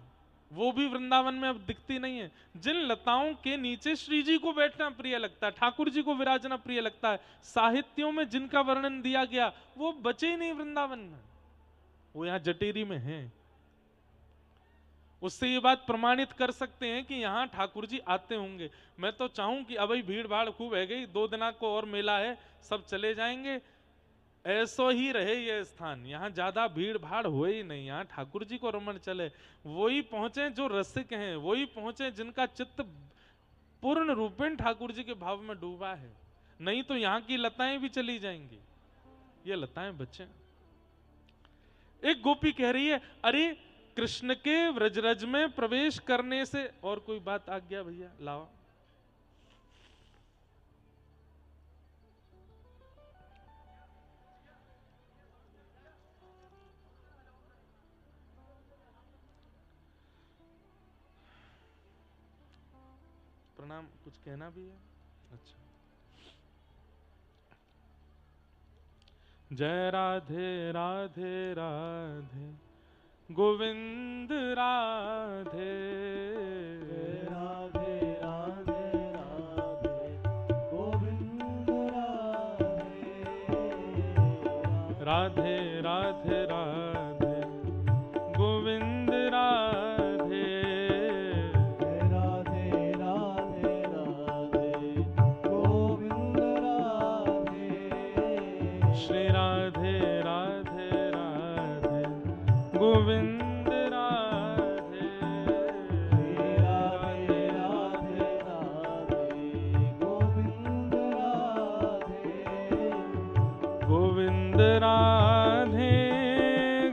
वो भी वृंदावन में अब दिखती नहीं है। जिन लताओं के नीचे श्री जी को बैठना प्रिय लगता है, ठाकुर जी को विराजना प्रिय लगता है, साहित्यों में जिनका वर्णन दिया गया, वो बचे ही नहीं वृंदावन में, वो यहाँ जटेरी में हैं। उससे ये बात प्रमाणित कर सकते हैं कि यहाँ ठाकुर जी आते होंगे। मैं तो चाहूं कि अभी भीड़ भाड़ खूब है गई, 2 दिना को और मेला है, सब चले जाएंगे, ऐसो ही रहे ये स्थान, यहाँ ज्यादा भीड़ भाड़ हुए ही नहीं, यहाँ ठाकुर जी को रमण चले, वही पहुंचे जो रसिक हैं, वही पहुंचे जिनका चित्त पूर्ण रूपेण ठाकुर जी के भाव में डूबा है। नहीं तो यहाँ की लताएं भी चली जाएंगी, ये लताएं बचे। एक गोपी कह रही है, अरे कृष्ण के व्रजरज में प्रवेश करने से, और कोई बात आ गया भैया लाओ। प्रणाम, कुछ कहना भी है? अच्छा। जय राधे राधे राधे गोविंद राधे, राधे राधे राधे गोविंद राधे, राधे राधे राधे गोविंद राधे, राधे राधे राधे गोविंद राधे, श्री राधे राधे राधे गोविंद राधे, श्री राधे राधे राधे गोविंद राधे, गोविंद राधे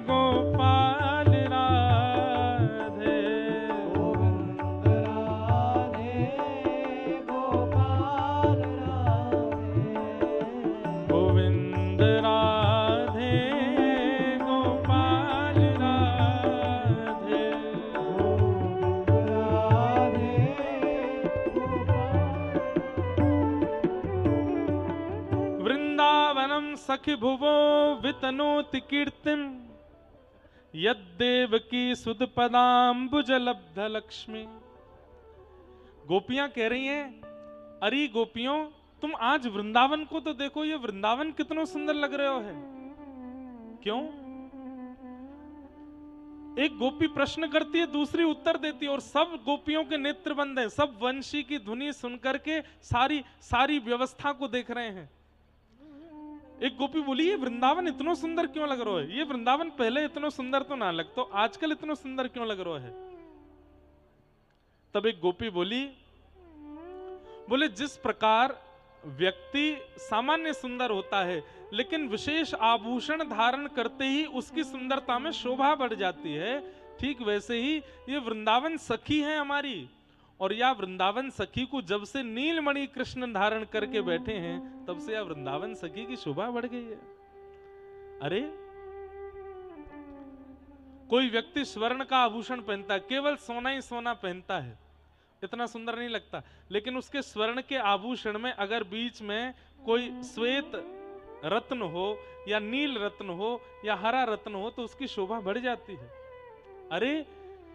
गोपाल राधे, गोविंद राधे गोपाल राधे, गोविंद राधे गोपाल राधे, वृंदावनम सखि भुवो वितनोति कीर्तिम, यद्देवकी सुध पदाम्बुज लब्ध लक्ष्मी। गोपियां कह रही हैं, अरे गोपियों, तुम आज वृंदावन को तो देखो, ये वृंदावन कितना सुंदर लग रहे हो है। क्यों? एक गोपी प्रश्न करती है, दूसरी उत्तर देती है, और सब गोपियों के नेत्र बंद हैं, सब वंशी की धुनी सुनकर के सारी व्यवस्था को देख रहे हैं। एक गोपी बोली, ये वृंदावन इतना सुंदर क्यों लग रहा है? ये वृंदावन पहले इतना सुंदर तो ना लगता, आजकल इतना सुंदर क्यों लग रहा है? तब एक गोपी बोले जिस प्रकार व्यक्ति सामान्य सुंदर होता है, लेकिन विशेष आभूषण धारण करते ही उसकी सुंदरता में शोभा बढ़ जाती है, ठीक वैसे ही ये वृंदावन सखी है हमारी, और या वृंदावन सखी को जब से नीलमणि कृष्ण धारण करके बैठे हैं, तब से या वृंदावन सखी की शोभा बढ़ गई है। अरे कोई व्यक्ति स्वर्ण का आभूषण पहनता है, केवल सोना ही सोना पहनता है, इतना सुंदर नहीं लगता, लेकिन उसके स्वर्ण के आभूषण में अगर बीच में कोई श्वेत रत्न हो या नील रत्न हो या हरा रत्न हो तो उसकी शोभा बढ़ जाती है। अरे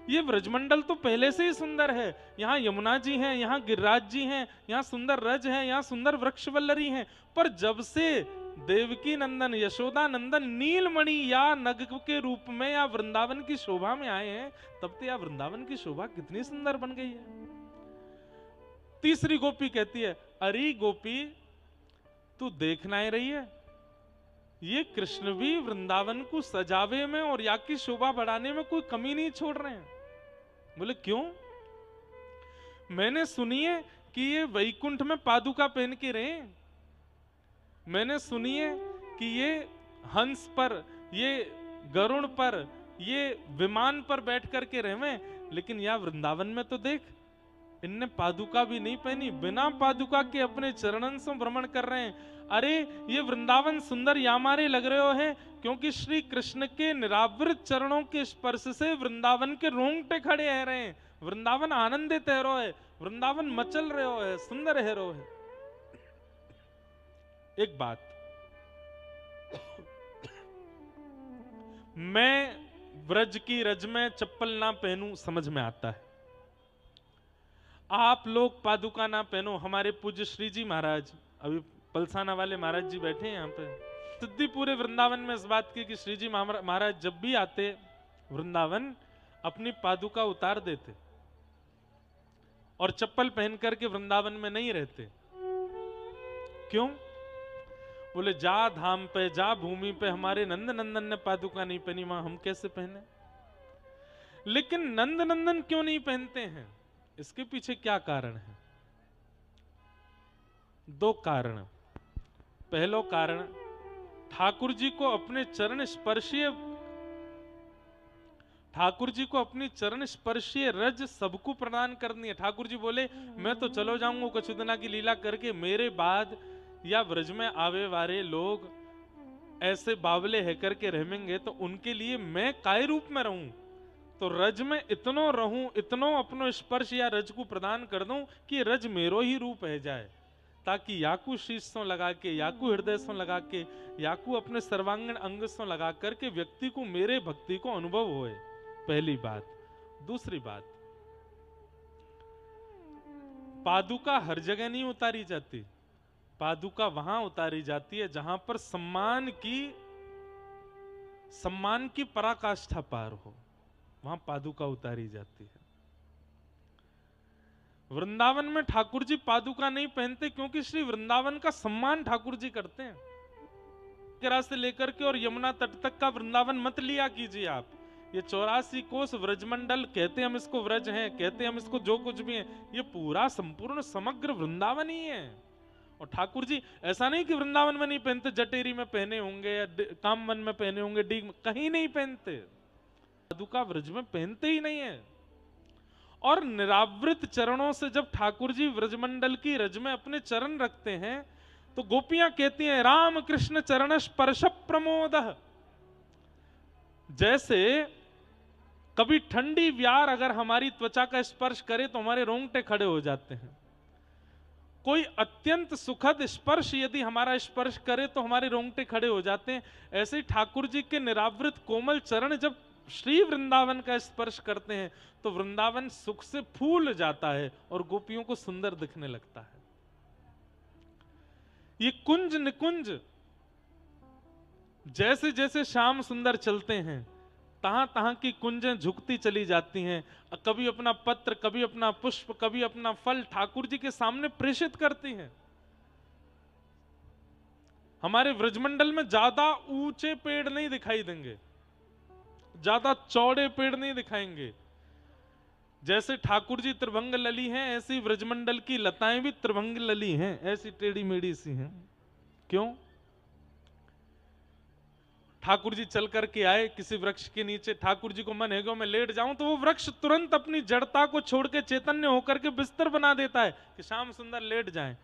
ये ब्रजमंडल तो पहले से ही सुंदर है, यहाँ यमुना जी हैं, यहाँ गिरिराज जी हैं, यहाँ सुंदर रज हैं, यहाँ सुंदर वृक्षवल्लरी हैं, पर जब से देवकी नंदन यशोदा नंदन नीलमणि या नग के रूप में या वृंदावन की शोभा में आए हैं, तब तो या वृंदावन की शोभा कितनी सुंदर बन गई है। तीसरी गोपी कहती है, अरे गोपी तू देखना ही रही है, ये कृष्ण भी वृंदावन को सजावे में और या की शोभा बढ़ाने में कोई कमी नहीं छोड़ रहे हैं। बोले क्यों? मैंने सुनी है कि ये वैकुंठ में पादुका पहन के रहे, मैंने सुनी है कि ये हंस पर, ये गरुड़ पर, ये विमान पर बैठ करके रहे, लेकिन यहाँ वृंदावन में तो देख, इनने पादुका भी नहीं पहनी, बिना पादुका के अपने चरणन से भ्रमण कर रहे हैं। अरे ये वृंदावन सुंदर यामारे लग रहे हो है क्योंकि श्री कृष्ण के निरावृत चरणों के स्पर्श से वृंदावन के रोंगटे खड़े है रहे हैं, वृंदावन आनंदित है रो है, वृंदावन मचल रहे हो है, सुंदर है रो है। एक बात, मैं व्रज की रज में चप्पल ना पहनूं समझ में आता है। आप लोग पादुका ना पहनो। हमारे पूज्य श्री जी महाराज, अभी पलसाना वाले महाराज जी बैठे हैं यहाँ पे, सिद्धि पूरे वृंदावन में इस बात की कि श्री जी महाराज जब भी आते वृंदावन अपनी पादुका उतार देते और चप्पल पहन करके वृंदावन में नहीं रहते। क्यों? बोले जा धाम पे, जा भूमि पे हमारे नंद नंदन ने पादुका नहीं पहनी, वहां हम कैसे पहने। लेकिन नंद नंदन क्यों नहीं पहनते हैं? इसके पीछे क्या कारण है? दो कारण। पहलो कारण, ठाकुर जी को अपने चरण स्पर्शीय, ठाकुर जी को अपनी चरण स्पर्शीय रज सबको प्रदान करनी है। ठाकुर जी बोले मैं तो चलो जाऊंगा कुछ दिना की लीला करके, मेरे बाद या व्रज में आवे वाले लोग ऐसे बावले है करके रहेंगे तो उनके लिए मैं काय रूप में रहूं। तो रज में इतनो रहूं, इतनो अपनो स्पर्श या रज को प्रदान कर दूं कि रज मेरो ही रूप है जाए, ताकि याकू शीश सो लगा के, याकू हृदय सो लगा के, याकू अपने सर्वांगीण अंग सो लगा करके व्यक्ति को मेरे भक्ति को अनुभव होए। पहली बात। दूसरी बात, पादुका हर जगह नहीं उतारी जाती। पादुका वहां उतारी जाती है जहां पर सम्मान की पराकाष्ठा पार हो, वहां पादुका उतारी जाती है। वृंदावन में ठाकुर जी पादुका नहीं पहनते क्योंकि श्री वृंदावन का सम्मान ठाकुर जी करते हैं। किरा से लेकर के और यमुना तट तक का वृंदावन मत लिया कीजिए आप। ये 84 कोस व्रजमंडल कहते हम इसको व्रज हैं, कहते हम इसको जो कुछ भी है, ये पूरा संपूर्ण समग्र वृंदावन ही है। और ठाकुर जी ऐसा नहीं कि वृंदावन में नहीं पहनते, जटेरी में पहने होंगे या कामवन में पहने होंगे, डीग में, कहीं नहीं पहनते। पादुका व्रज में पहनते ही नहीं है। और निरावृत चरणों से जब ठाकुर जी व्रजमंडल की रज में अपने चरण रखते हैं तो गोपियां कहती हैं राम कृष्ण चरण स्पर्श प्रमोद। जैसे कभी ठंडी व्यार अगर हमारी त्वचा का स्पर्श करे तो हमारे रोंगटे खड़े हो जाते हैं। कोई अत्यंत सुखद स्पर्श यदि हमारा स्पर्श करे तो हमारे रोंगटे खड़े हो जाते हैं। ऐसे ही ठाकुर जी के निरावृत कोमल चरण जब श्री वृंदावन का स्पर्श करते हैं तो वृंदावन सुख से फूल जाता है और गोपियों को सुंदर दिखने लगता है। ये कुंज निकुंज जैसे जैसे श्याम सुंदर चलते हैं तहां तहां की कुंजें झुकती चली जाती हैं। कभी अपना पत्र, कभी अपना पुष्प, कभी अपना फल ठाकुर जी के सामने प्रेषित करती हैं। हमारे व्रजमंडल में ज्यादा ऊंचे पेड़ नहीं दिखाई देंगे, ज्यादा चौड़े पेड़ नहीं दिखाएंगे। जैसे ठाकुर जी त्रिभंग लली हैं ऐसी व्रजमंडल की लताएं भी त्रिभंग लली हैं, ऐसी टेढ़ी मेढ़ी सी हैं। क्यों? ठाकुर जी चल करके आए किसी वृक्ष के नीचे, ठाकुर जी को मन है कि मैं लेट जाऊं, तो वो वृक्ष तुरंत अपनी जड़ता को छोड़ के चैतन्य होकर के बिस्तर बना देता है कि श्याम सुंदर लेट जाएं।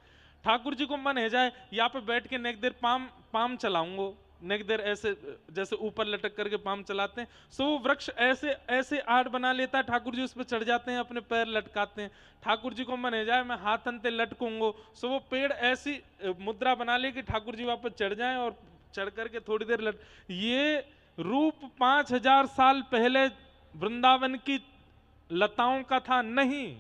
ठाकुर जी को मन है जाए यहाँ पे बैठ के नेक देर पाम चलाऊंगो, नेक देर ऐसे जैसे ऊपर लटक करके पाम चलाते हैं, सो वो वृक्ष ऐसे ऐसे आड़ बना लेता है। ठाकुर जी उस पर चढ़ जाते हैं, अपने पैर लटकाते हैं। ठाकुर जी को मन है जाए मैं हाथ अंते लटकूंगो, सो वो पेड़ ऐसी मुद्रा बना ले कि ठाकुर जी वापस चढ़ जाएं और चढ़ करके थोड़ी देर ये रूप 5000 साल पहले वृंदावन की लताओं का था नहीं।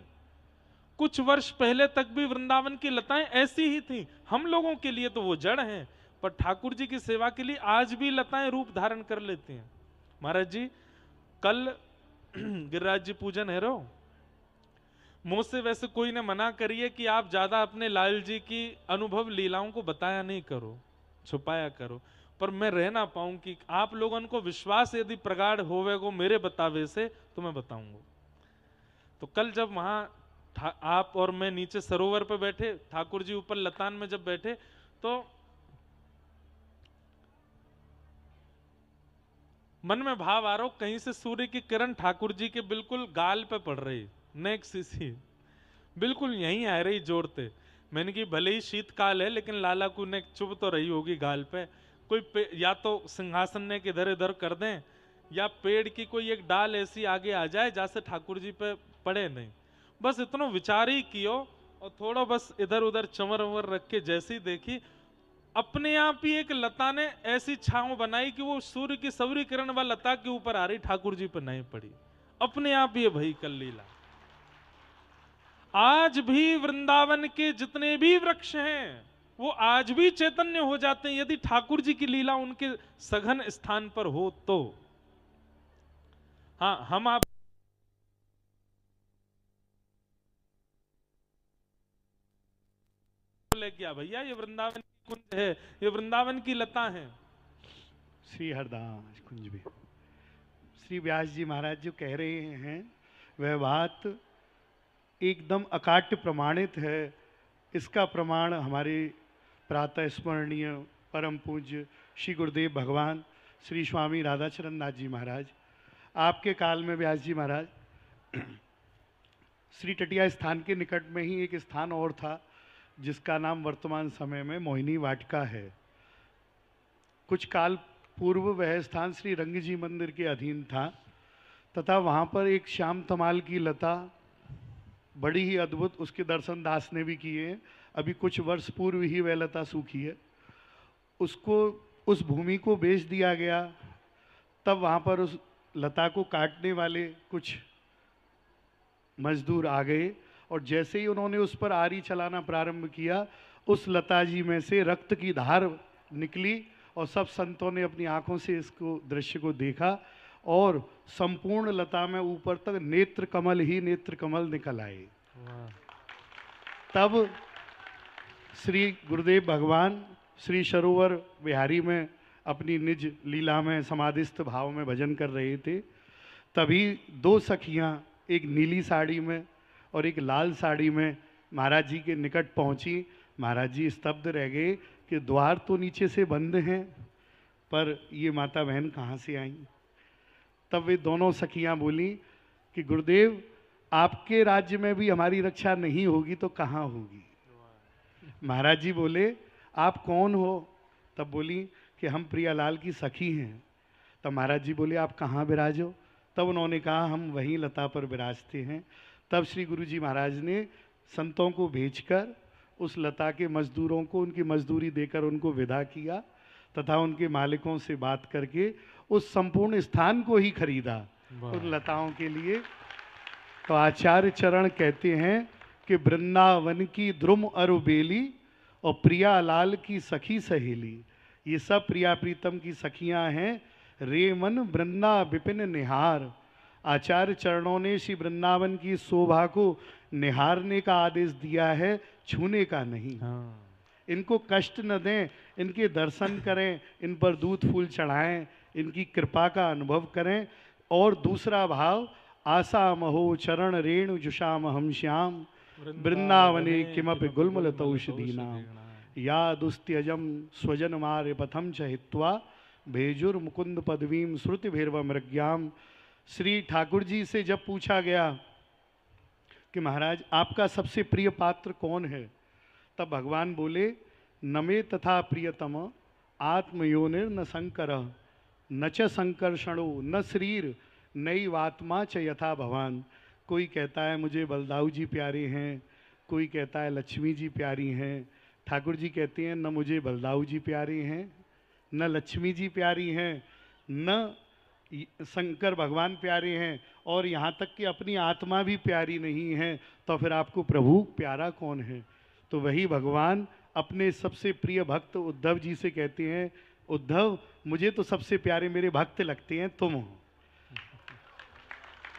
कुछ वर्ष पहले तक भी वृंदावन की लताएं ऐसी ही थी। हम लोगों के लिए तो वो जड़ हैं, पर ठाकुर जी की सेवा के लिए आज भी लताएं रूप धारण कर लेती हैं। महाराज जी कल गिरिराज जी पूजन है रो, मुझसे वैसे कोई ने मना करिए कि आप ज्यादा अपने लाल जी की अनुभव लीलाओं को बताया नहीं करो, छुपाया करो, पर मैं रह ना पाऊं कि आप लोगों को विश्वास यदि प्रगाढ़ होवे को मेरे बतावे से तो मैं बताऊंगा। तो कल जब वहां आप और मैं नीचे सरोवर पे बैठे, ठाकुर जी ऊपर लतान में जब बैठे तो मन में भाव आ रहा हो कहीं से सूर्य की किरण ठाकुर जी के बिल्कुल गाल पे पड़ रही, नेक सी बिल्कुल यहीं आ रही जोड़ते। मैंने कि भले ही शीतकाल है लेकिन लाला को ने चुभ तो रही होगी गाल पे। कोई या तो सिंहासन ने इधर इधर कर दें या पेड़ की कोई एक डाल ऐसी आगे आ जाए जैसे ठाकुर जी पे पड़े नहीं। बस इतना विचार ही कियो और थोड़ा बस इधर उधर चंवर वंवर रख के जैसी देखी अपने आप ही एक लता ने ऐसी छांव बनाई कि वो सूर्य की सौर्य किरण वह लता के ऊपर आ रही, ठाकुर जी पर नहीं पड़ी। अपने आप ये भई कल लीला। आज भी वृंदावन के जितने भी वृक्ष हैं वो आज भी चैतन्य हो जाते हैं यदि ठाकुर जी की लीला उनके सघन स्थान पर हो तो। हाँ, हम आप बोले क्या भैया, ये वृंदावन की कुंज है, ये वृंदावन की लता है। श्री हरदास कुंज में श्री व्यास जी महाराज जो कह रहे हैं वह बात एकदम अकाट्य प्रमाणित है। इसका प्रमाण हमारे प्रातः स्मरणीय परम पूज्य श्री गुरुदेव भगवान श्री स्वामी राधाचरण नाथ जी महाराज, आपके काल में व्यास जी महाराज श्री टटिया स्थान के निकट में ही एक स्थान और था जिसका नाम वर्तमान समय में मोहिनी वाटिका है। कुछ काल पूर्व वह स्थान श्री रंग जी मंदिर के अधीन था तथा वहाँ पर एक श्याम तमाल की लता बड़ी ही अद्भुत, उसके दर्शन दास ने भी किए हैं। अभी कुछ वर्ष पूर्व ही वह लता सूखी है, उसको उस भूमि को बेच दिया गया। तब वहाँ पर उस लता को काटने वाले कुछ मजदूर आ गए और जैसे ही उन्होंने उस पर आरी चलाना प्रारंभ किया, उस लता जी में से रक्त की धार निकली और सब संतों ने अपनी आंखों से इसको दृश्य को देखा और संपूर्ण लता में ऊपर तक नेत्र कमल ही नेत्र कमल निकल आए। तब श्री गुरुदेव भगवान श्री सरोवर विहारी में अपनी निज लीला में समाधिस्थ भाव में भजन कर रहे थे। तभी दो सखियां, एक नीली साड़ी में और एक लाल साड़ी में महाराज जी के निकट पहुंची। महाराज जी स्तब्ध रह गए कि द्वार तो नीचे से बंद हैं, पर ये माता बहन कहाँ से आई। तब वे दोनों सखियां बोली कि गुरुदेव, आपके राज्य में भी हमारी रक्षा नहीं होगी तो कहाँ होगी। महाराज जी बोले, आप कौन हो। तब बोली कि हम प्रियालाल की सखी हैं। तब महाराज जी बोले, आप कहाँ विराजो। तब उन्होंने कहा, हम वहीं लता पर विराजते हैं। तब श्री गुरु जी महाराज ने संतों को भेजकर उस लता के मजदूरों को उनकी मजदूरी देकर उनको विदा किया तथा उनके मालिकों से बात करके उस संपूर्ण स्थान को ही खरीदा उन लताओं के लिए। तो आचार्य चरण कहते हैं कि वृंदावन की द्रुम अरु बेली और प्रिया लाल की सखी सहेली, ये सब प्रिया प्रीतम की सखियां हैं। रे मन वृंदा विपिन निहार। आचार्य चरणों ने श्री वृंदावन की शोभा को निहारने का आदेश दिया है, छूने का नहीं। इनको कष्ट न दें, इनके दर्शन करें, इन पर दूध फूल चढ़ाएं, इनकी कृपा का अनुभव करें। और दूसरा भाव, आशा महो चरण रेणु जुषाम हम श्याम वृंदावने किमपि गुल्मलतौषधीनाम या दुस्त्यजम स्वजन मार्य पथम च हित्वा भेजुर मुकुंद पदवीम श्रुति भैरव मृग्याम। श्री ठाकुर जी से जब पूछा गया कि महाराज आपका सबसे प्रिय पात्र कौन है, तब भगवान बोले, नमे तथा प्रियतम आत्मयोनिर न शंकर न च संकर्षणो न शरीर नैवात्मा च यथा भवान। कोई कहता है मुझे बलदाऊ जी प्यारे हैं, कोई कहता है लक्ष्मी जी प्यारी हैं। ठाकुर जी कहते हैं, न मुझे बलदाऊ जी प्यारे हैं, न लक्ष्मी जी प्यारी हैं, न शंकर भगवान प्यारे हैं, और यहाँ तक कि अपनी आत्मा भी प्यारी नहीं है। तो फिर आपको प्रभु प्यारा कौन है। तो वही भगवान अपने सबसे प्रिय भक्त उद्धव जी से कहते हैं, उद्धव मुझे तो सबसे प्यारे मेरे भक्त लगते हैं तुम हो।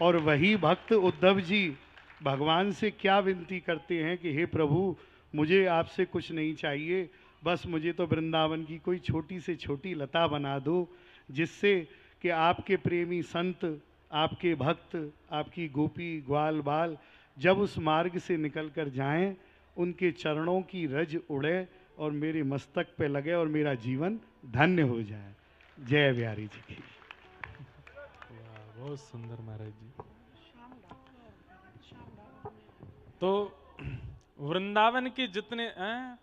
और वही भक्त उद्धव जी भगवान से क्या विनती करते हैं कि हे प्रभु, मुझे आपसे कुछ नहीं चाहिए, बस मुझे तो वृंदावन की कोई छोटी से छोटी लता बना दो, जिससे कि आपके प्रेमी संत, आपके भक्त, आपकी गोपी ग्वाल बाल जब उस मार्ग से निकल कर जाएं, उनके चरणों की रज उड़े और मेरे मस्तक पे लगे और मेरा जीवन धन्य हो जाए। जय बिहारी जी की। बहुत सुंदर महाराज जी। तो वृंदावन के जितने हैं,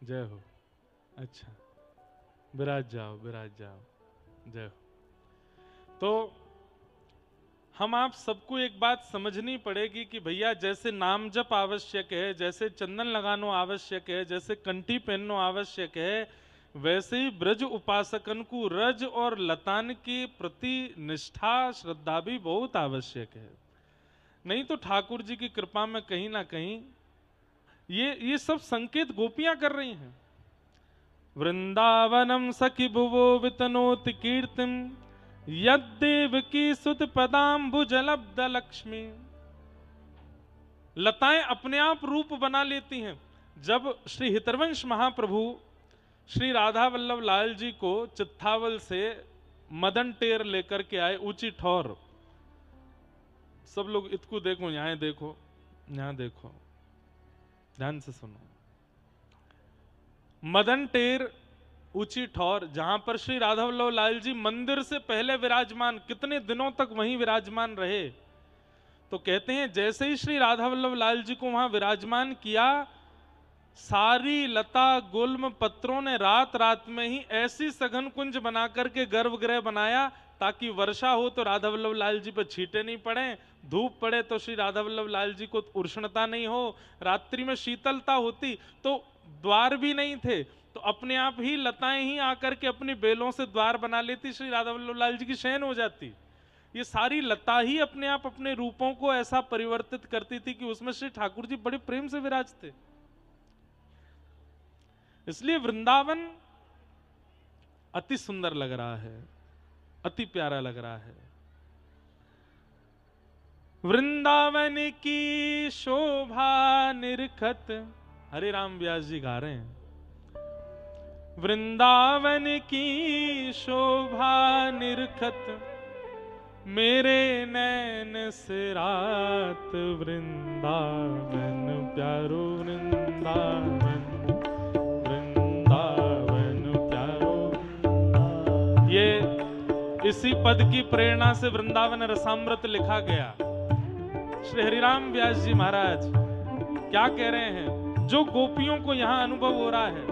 जय हो। अच्छा, विराज जाओ विराज जाओ, जय हो। तो हम आप सबको एक बात समझनी पड़ेगी कि भैया जैसे नाम जप आवश्यक है, जैसे चंदन लगानो आवश्यक है, जैसे कंठी पहननो आवश्यक है, वैसे ही ब्रज उपासकन को रज और लतान के प्रति निष्ठा श्रद्धा भी बहुत आवश्यक है। नहीं तो ठाकुर जी की कृपा में कहीं ना कहीं ये सब संकेत गोपियां कर रही हैं। वृंदावनम सखी भुवो वितनोति कीर्तिम यद्देव की सुत पदाम्बुजलब्ध लक्ष्मी। लताएं अपने आप रूप बना लेती हैं। जब श्री हितरवंश महाप्रभु श्री राधा वल्लभ लाल जी को चित्तावल से मदन टेर लेकर के आए, ऊंची ठौर, सब लोग इसको देखो, यहां देखो, यहां देखो, ध्यान से सुनो। मदन टेर ऊंची ठौर, जहां पर श्री राधा वल्लभ लाल जी मंदिर से पहले विराजमान, कितने दिनों तक वहीं विराजमान रहे। तो कहते हैं जैसे ही श्री राधा वल्लभ लाल जी को वहां विराजमान किया, सारी लता गुल्म पत्रों ने रात रात में ही ऐसी सघन कुंज बना करके गर्भगृह बनाया ताकि वर्षा हो तो राधा वल्लभ लाल जी पर छींटे नहीं पड़े, धूप पड़े तो श्री राधा वल्लभ लाल जी को उष्णता नहीं हो, रात्रि में शीतलता होती तो द्वार भी नहीं थे तो अपने आप ही लताएं ही आकर के अपनी बेलों से द्वार बना लेती, श्री राधा वल्लभ लाल जी की शयन हो जाती। ये सारी लता ही अपने आप अपने रूपों को ऐसा परिवर्तित करती थी कि उसमें श्री ठाकुर जी बड़े प्रेम से विराजते। इसलिए वृंदावन अति सुंदर लग रहा है, अति प्यारा लग रहा है। वृंदावन की शोभा निरखत, हरे राम व्यास जी गा रहे हैं। वृंदावन की शोभा निरखत मेरे नैन से रात, वृंदावन प्यारो वृंदावन, वृंदावन प्यारो। ये इसी पद की प्रेरणा से वृंदावन रसामृत लिखा गया। श्री हरिराम व्यास जी महाराज क्या कह रहे हैं, जो गोपियों को यहां अनुभव हो रहा है,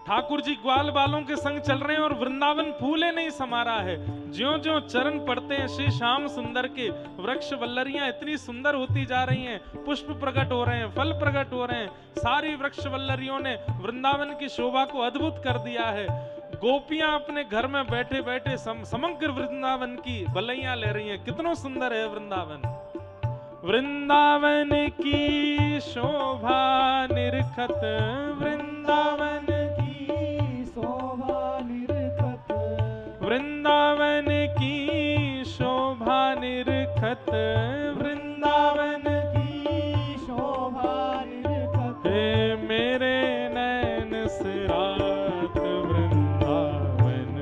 ठाकुर जी ग्वाल बालों के संग चल रहे हैं और वृंदावन फूले नहीं समा रहा है। ज्यों ज्यों चरण पड़ते हैं श्री श्याम सुंदर के, वृक्ष वल्लरियां इतनी सुंदर होती जा रही हैं, पुष्प प्रकट हो रहे हैं, फल प्रकट हो रहे हैं, सारी वृक्ष वल्लरियों ने वृंदावन की शोभा को अद्भुत कर दिया है। गोपियां अपने घर में बैठे बैठे समग्र वृंदावन की बलैयां ले रही हैं। कितना सुंदर है वृंदावन। वृंदावन की शोभा निरखत, वृंदावन की शोभा निरखत, वृंदावन की शोभा निरखत, वृंदावन की शोभा निरखत हे मेरे नैन से रात, वृंदावन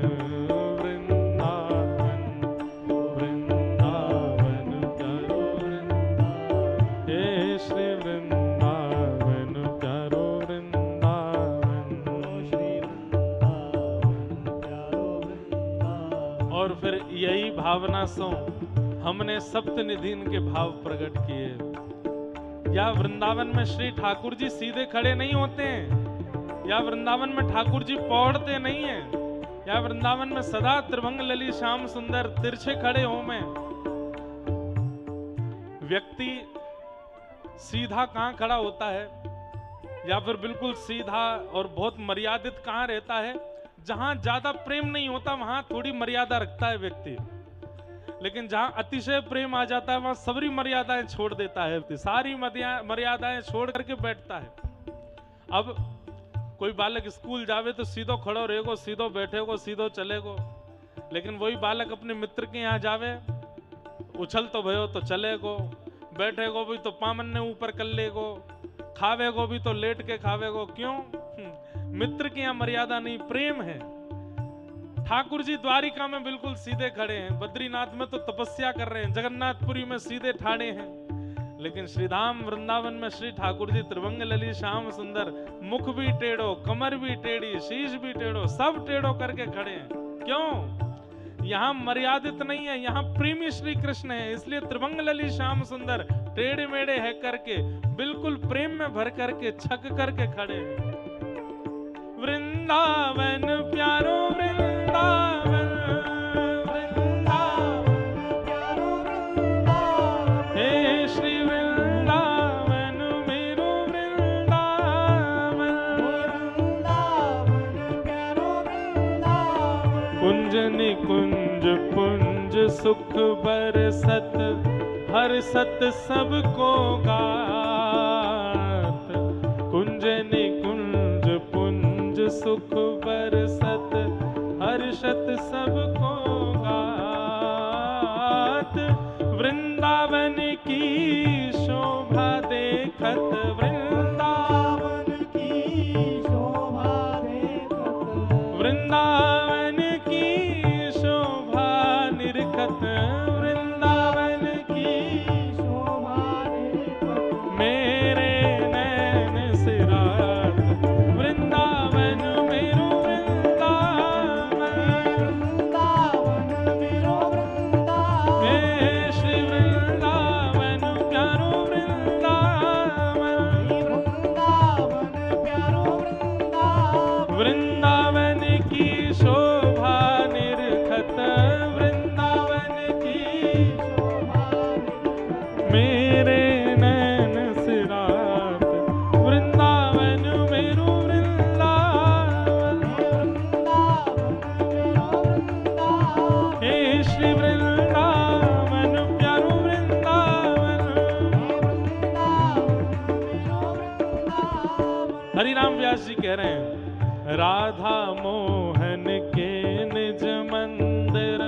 वृंदावन वृंदावन प्यारो वृंदावन, हे श्री वृंदावन प्यारो वृंदावन, श्री वृंदावन प्यारो वृंदावन। और फिर यही भावना से हमने सप्तनिधीन के भाव प्रकट किए। या वृंदावन में श्री ठाकुर जी सीधे खड़े नहीं होते हैं, या वृंदावन में ठाकुर जी पौड़ते नहीं हैं, या वृंदावन में सदा त्रिभंग लली श्याम सुंदर तिरछे खड़े हो में। व्यक्ति सीधा कहां खड़ा होता है, या फिर बिल्कुल सीधा और बहुत मर्यादित कहां रहता है, जहां ज्यादा प्रेम नहीं होता वहां थोड़ी मर्यादा रखता है व्यक्ति, लेकिन जहां अतिशय प्रेम आ जाता है वहां सबरी मर्यादाएं छोड़ देता है, सारी मर्यादाएं छोड़ करके बैठता है। अब कोई बालक स्कूल जावे तो सीधो खड़ो रहेगो, सीधो बैठेगो, सीधो चलेगो, लेकिन वही बालक अपने मित्र के यहाँ जावे, उछल तो भयो तो चलेगो, बैठेगो भी तो पामन ने ऊपर कर लेगो, खावेगो भी तो लेट के खावेगो। क्यों? मित्र की यहाँ मर्यादा नहीं, प्रेम है। ठाकुर जी द्वारिका में बिल्कुल सीधे खड़े हैं, बद्रीनाथ में तो तपस्या कर रहे हैं, जगन्नाथपुरी में सीधे ठाड़े हैं, लेकिन श्रीधाम वृंदावन में श्री ठाकुर जी त्रिभंग लली श्याम सुंदर, मुख भी टेढ़ो, कमर भी टेढ़ी, शीश भी टेढ़ो, सब टेढ़ो करके खड़े हैं। क्यों? यहाँ मर्यादित नहीं है, यहाँ प्रेमी श्री कृष्ण है, इसलिए त्रिभंग लली श्याम सुंदर टेढ़े मेढ़े है करके बिल्कुल प्रेम में भर करके छक करके खड़े हैं। वृंदावन प्यारो वृंदावन, वृंदावन कुंज पुंज सुख बरसत हर्षत सबको गात। कुंज निकुंज पुंज सुख बरसत हर्षत सबको गात। वृंदावन की शोभा देखत वृंदावन की शोभा देखत वृंदावन की शोभा निरखत वृंदावन की शोभा देखत मेरे नैन सिरात। वृंदावन मेरो वृंदावन वृंदावन मेरो वृंदावन हे श्री वृंदावन प्यारो वृंदावन। वृंदावन प्यारो वृंदावन वृंदावन की शोभा निरखत वृंदावन की शोभा देखत मेरे नैन सिरात। वृंदावन मेरो वृंदावन वृंदावन मेरो वृंदावन हे श्री वृंदावन प्यारो वृंदावन। हरिराम व्यास जी कह रहे हैं राधा मोहन के निज मंदिर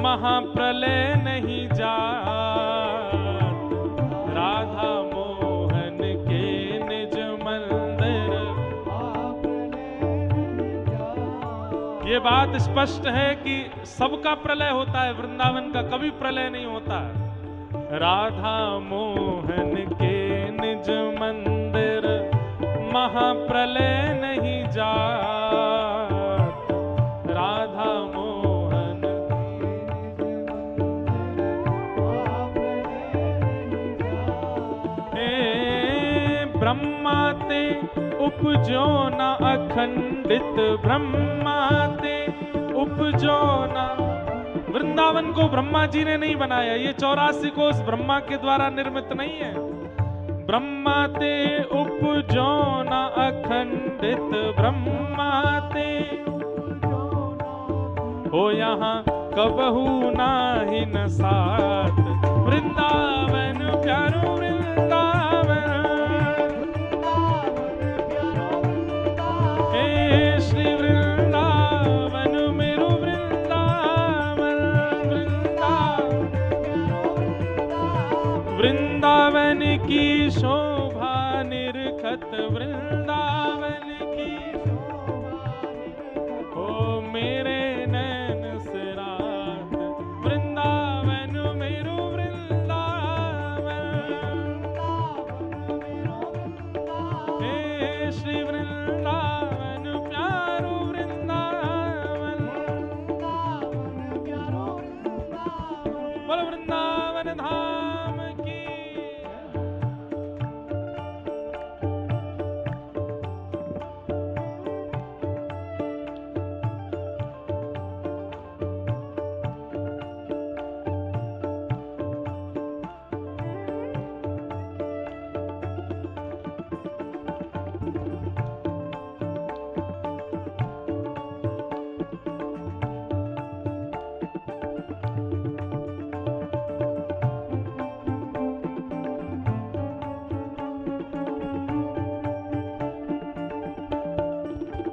महाप्रलय नहीं जात। राधा मोहन के निज मंदिर ये बात स्पष्ट है कि सबका प्रलय होता है, वृंदावन का कभी प्रलय नहीं होता। राधा मोहन के निज मंदिर महाप्रलय नहीं जात। राधा मोहन हे ब्रह्मा ते उपजो न अखंडित ब्रह्मा ते उपजो न। वृंदावन को ब्रह्मा जी ने नहीं बनाया, ये 84 कोष ब्रह्मा के द्वारा निर्मित नहीं है। ब्रह्मा ते उपजो न अखंडित ब्रह्मा ते हो यहाँ कबहू नाही न साथ। वृंदावन प्यारो वृंदावन हे श्री वृंदावन मेरो वृंदावन। वृंदावन की शोभा निरखत वृंदावन की ओ मेरे नैन सिरात। वृंदावन मेरो वृंदावन हे श्री वृंदावन प्यारो वृंदावन। बोलो वृंदावन धाम की।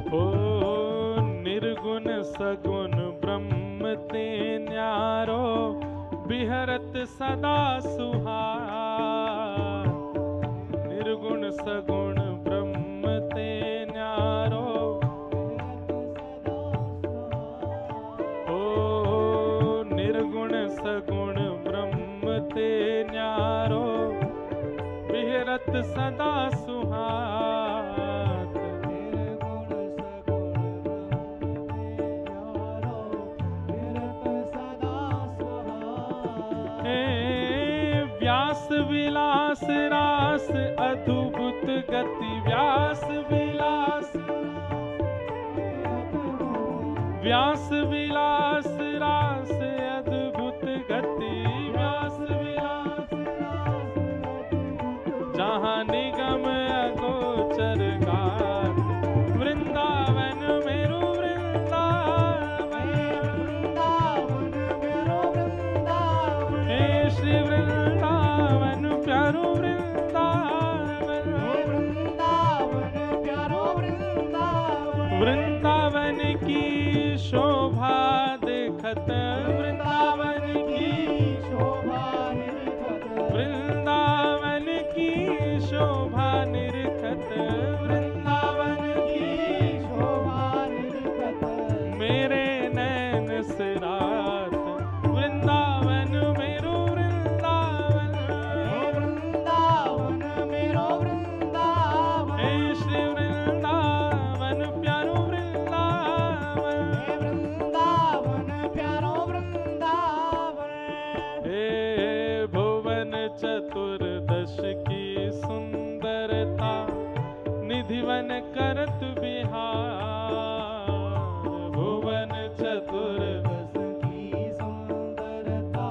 ओ निर्गुण सगुण ब्रह्म ते न्यारो बिहरत सदा सुहार। निर्गुण सगुण ब्रह्म ते न्यारो ओ निर्गुण सगुण ब्रह्म ते न्यारो बिहरत सदा सुहार। व्यास विलास रास अद्भुत गति व्यास विलास व्यास विलास रास अद्भुत गति व्यास विलास जहाँ निगम अगोचर गात। वृंदावन मेरो वृंदावन वृंदावन की शोभा निरखत वृंदावन की शोभा निरखत वृंदावन की शोभा निरखत मेरे नैन से रात वृंदावन मेरो वृंदावन हे वृंदावन मेरो वृंदावन हे श्री वृंदावन प्यारो वृंदावन हे वृंदावन प्यारो वृंदावन हे भुवन चतुर्दश की सुंदरता निधिवन करत बिहार भुवन चतुर्दश की सुंदरता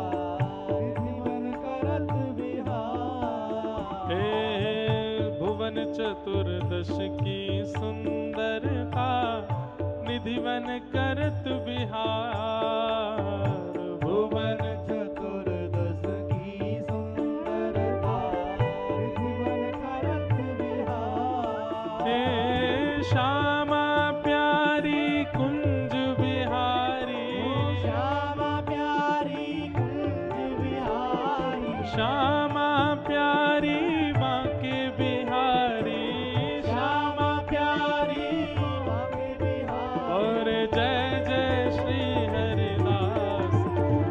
जीवन करत बिहार हे भुवन चतुर्दश की सुंदरता निधिवन करत बिहार भुवन चतुर्दश की सुंदरता जीवन करत बिहार हे श्यामा प्यारी कुंज बिहारी श्यामा प्यारी कुंज बिहारी श्यामा प्यारी बांके बिहारी श्यामा प्यारी बांके बिहारी और जय जय श्री हरिदास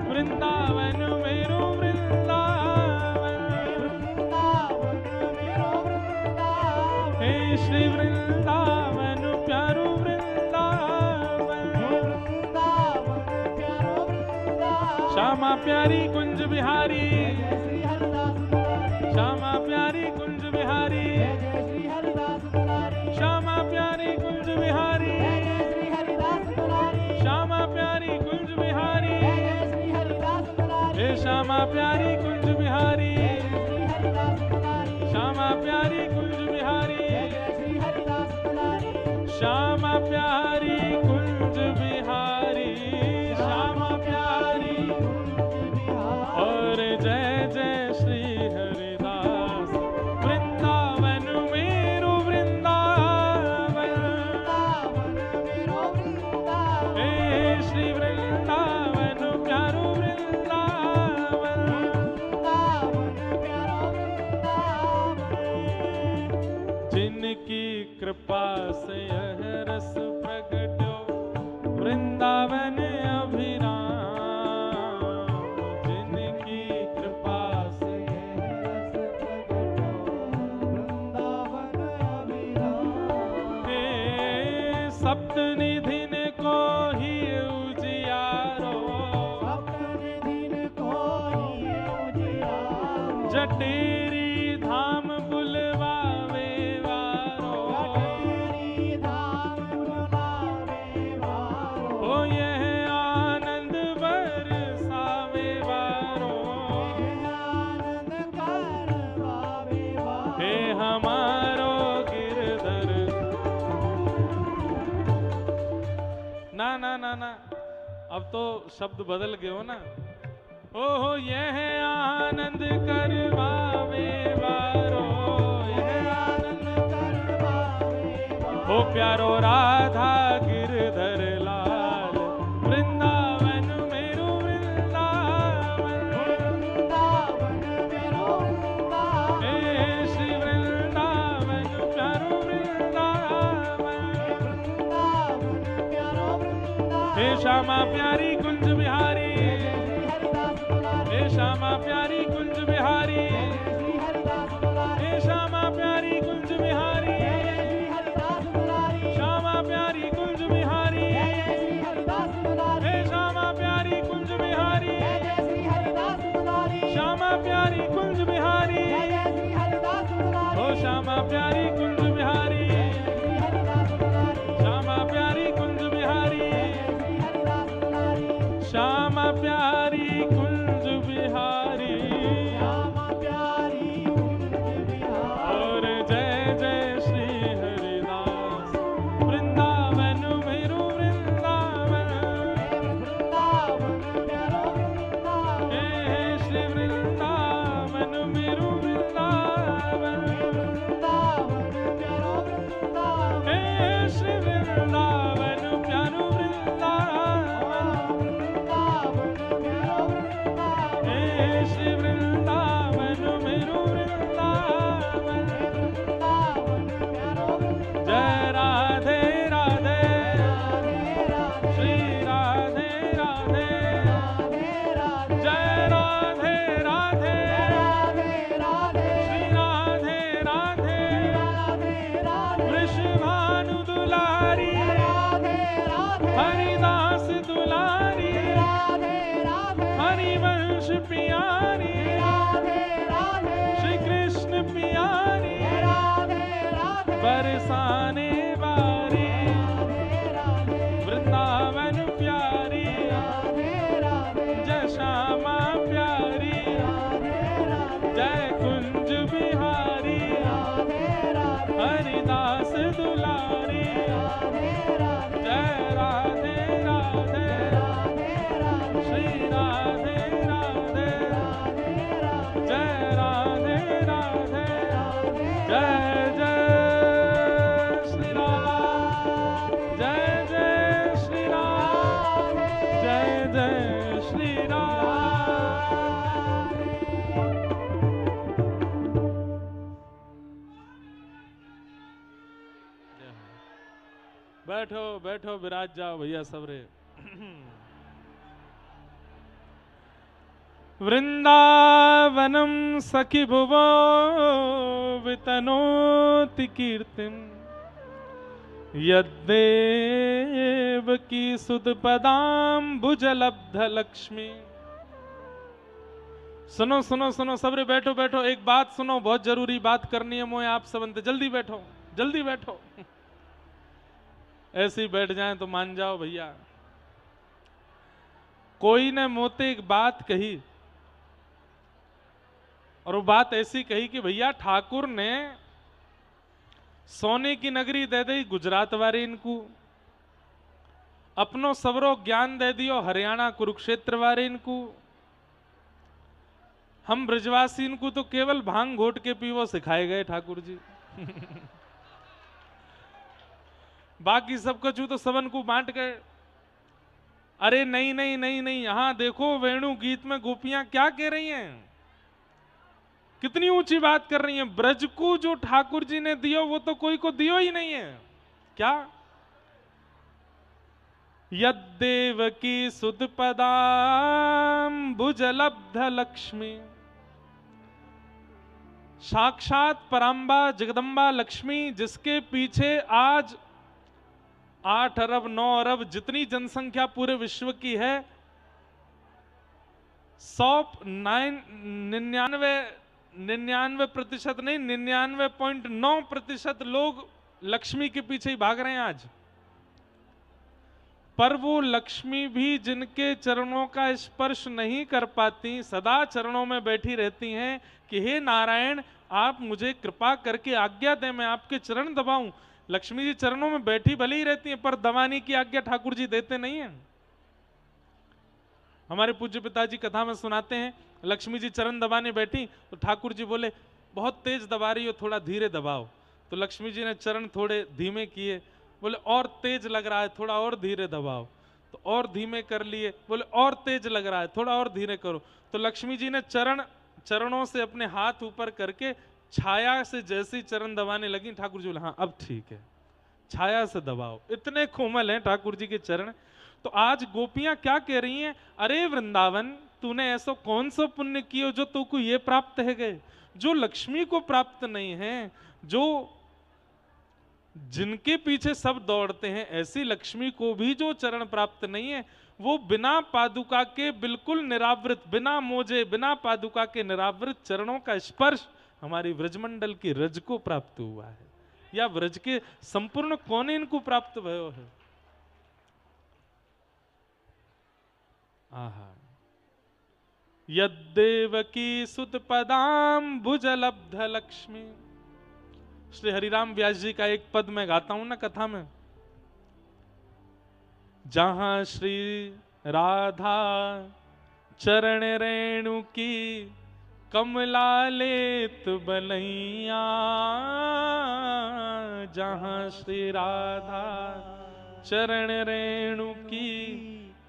वृंदावन मेरो वृंदावन वृंदावन मेरो वृंदावन हे श्री वृंदावन प्यारो वृंदावन हे वृंदावन प्यारो वृंदावन श्यामा प्यारी कुंज बिहारी जय श्री हरिदास दुलारी श्यामा प्यारी कुंज बिहारी जय श्री हरिदास दुलारी श्यामा प्यारी कुंज बिहारी जय श्री हरिदास दुलारी श्यामा प्यारी कुंज बिहारी जय श्री हरिदास दुलारी हे श्यामा प्यारी कुंज बिहारी जय श्री हरिदास दुलारी श्यामा प्यारी कुंज बिहारी जय श्री हरिदास दुलारी श्यामा प्यारी कुंज बिहारी श्यामा प्यारी और जय जय श्री हरिदास वृंदावन मेरो वृंदावन वृंदावन मेरो वृंदावन हे श्री वृंदावन प्यारो वृंदावन वृंदावन प्यारो वृंदावन जिनकी कृपा से यह रस प्रगट्यो वृंदावन अभिराम जिनकी कृपा से वृंदावन अभिराम हे सप्तनिधि ने को ही उजियारो दिन कोई उजियारो जटेरी धाम बुलवावे वारो जटेरी धाम बुलावे वारो ओ यह आनंद बरसावे वारो आनंद कर पावे वारो हे हमारो गिरधर ना ना ना ना अब तो शब्द बदल गए हो ना ओहो यह आनंद करवावे वारो यह आनंद कर पावे ओ प्यारो राधा गिरधर लाल वृंदावन मेरो वृंदावन वृंदावन मेरो वृंदावन हे श्री वृंदावन प्यारो वृंदावन वृंदावन प्यारो वृंदावन हे श्यामा प्यारी कुंज बिहारी श्री हरिदास दुलारी हे श्यामा प्यारी कुंज बिहारी श्री हरिदास दुलारी हे श्यामा प्यारी कुंज बिहारी श्री हरिदास दुलारी श्यामा प्यारी कुंज बिहारी श्री हरिदास दुलारी हे श्यामा प्यारी कुंज बिहारी श्री हरिदास दुलारी श्यामा प्यारी कुंज बिहारी श्री हरिदास दुलारी ओ श्यामा प्यारी कुंज बिहारी श्री हरिदास दुलारी श्यामा प्यारी कुंज बिहारी श्री हरिदास दुलारी श्यामा प्यारी कुंज बिहारी श्यामा प्यारी कुंज बिहारी और जय जय श्री हरिदास वृंदावन मेरो वृंदावन वृंदावन प्यारो वृंदावन हे श्री वृंदावन मेरो वृंदावन वृंदावन प्यारो वृंदावन हे श्री वृंदावन प्यारो वृंदावन वृंदावन बैठो बैठो विराज जाओ भैया सब रे। वृंदावनम सखी भुवो वितनोति कीर्तिम यद्देव की सुध पदाम्बुजलब्ध लक्ष्मी। सुनो सुनो सुनो सब रे, बैठो बैठो, एक बात सुनो, बहुत जरूरी बात करनी है मोए आप सबंते, जल्दी बैठो जल्दी बैठो। ऐसे ही बैठ जाएं तो मान जाओ भैया। कोई ने मोते एक बात कही, और वो बात ऐसी कही कि भैया ठाकुर ने सोने की नगरी दे दी गुजरात वाले इनको, अपनो सबरो ज्ञान दे दियो हरियाणा कुरुक्षेत्र वाले इनको, हम ब्रजवासी इनको तो केवल भांग घोट के पीवो सिखाए गए ठाकुर जी। बाकी सब कुछ तो सबन को बांट गए। अरे नहीं नहीं नहीं नहीं, यहां देखो वेणु गीत में गोपियां क्या कह रही हैं, कितनी ऊंची बात कर रही हैं। ब्रज को जो ठाकुर जी ने दियो वो तो कोई को दियो ही नहीं है। क्या? यद्देव की सुध पदाम्बुजलब्ध लक्ष्मी, साक्षात परांबा जगदम्बा लक्ष्मी, जिसके पीछे आज 8 अरब 9 अरब जितनी जनसंख्या पूरे विश्व की है, 99% नहीं 99.9% लोग लक्ष्मी के पीछे ही भाग रहे हैं आज। पर वो लक्ष्मी भी जिनके चरणों का स्पर्श नहीं कर पाती, सदा चरणों में बैठी रहती हैं कि हे नारायण आप मुझे कृपा करके आज्ञा दें, मैं आपके चरण दबाऊं। लक्ष्मी जी चरणों में बैठी भले ही रहती हैं, पर दबाने की आज्ञा ठाकुर जी देते नहीं हैं। हमारे पूज्य पिताजी कथा में सुनाते हैं, लक्ष्मी जी चरण दबाने बैठी तो ठाकुर जी बोले बहुत तेज दबा रही हो, थोड़ा धीरे दबाओ। तो लक्ष्मी जी ने चरण थोड़े धीमे किए, बोले और तेज लग रहा है, थोड़ा और धीरे दबाओ। तो और धीमे कर लिए, बोले और तेज लग रहा है, थोड़ा और धीरे करो। तो लक्ष्मी जी ने चरणों से अपने हाथ ऊपर करके छाया से जैसी चरण दबाने लगी, ठाकुर जी बोले हाँ अब ठीक है, छाया से दबाओ। इतने कोमल हैं ठाकुर जी के चरण। तो आज गोपियां क्या कह रही हैं, अरे वृंदावन तूने ऐसा कौन सा पुण्य किया जो तुमको ये प्राप्त है गए, जो लक्ष्मी को प्राप्त नहीं है, जो जिनके पीछे सब दौड़ते हैं, ऐसी लक्ष्मी को भी जो चरण प्राप्त नहीं है, वो बिना पादुका के बिल्कुल निरावृत, बिना मोजे बिना पादुका के निरावृत चरणों का स्पर्श हमारी व्रजमंडल की रज को प्राप्त हुआ है, या व्रज के संपूर्ण कोने इनको प्राप्त भयो है। आहा, यद्देवकी सुत पदाम्बुजलब्ध लक्ष्मी। श्री हरिराम व्यास जी का एक पद मैं गाता हूं ना कथा में, जहां श्री राधा चरण रेणु की कमला लेत बलैया, जहां श्री राधा चरण रेणु की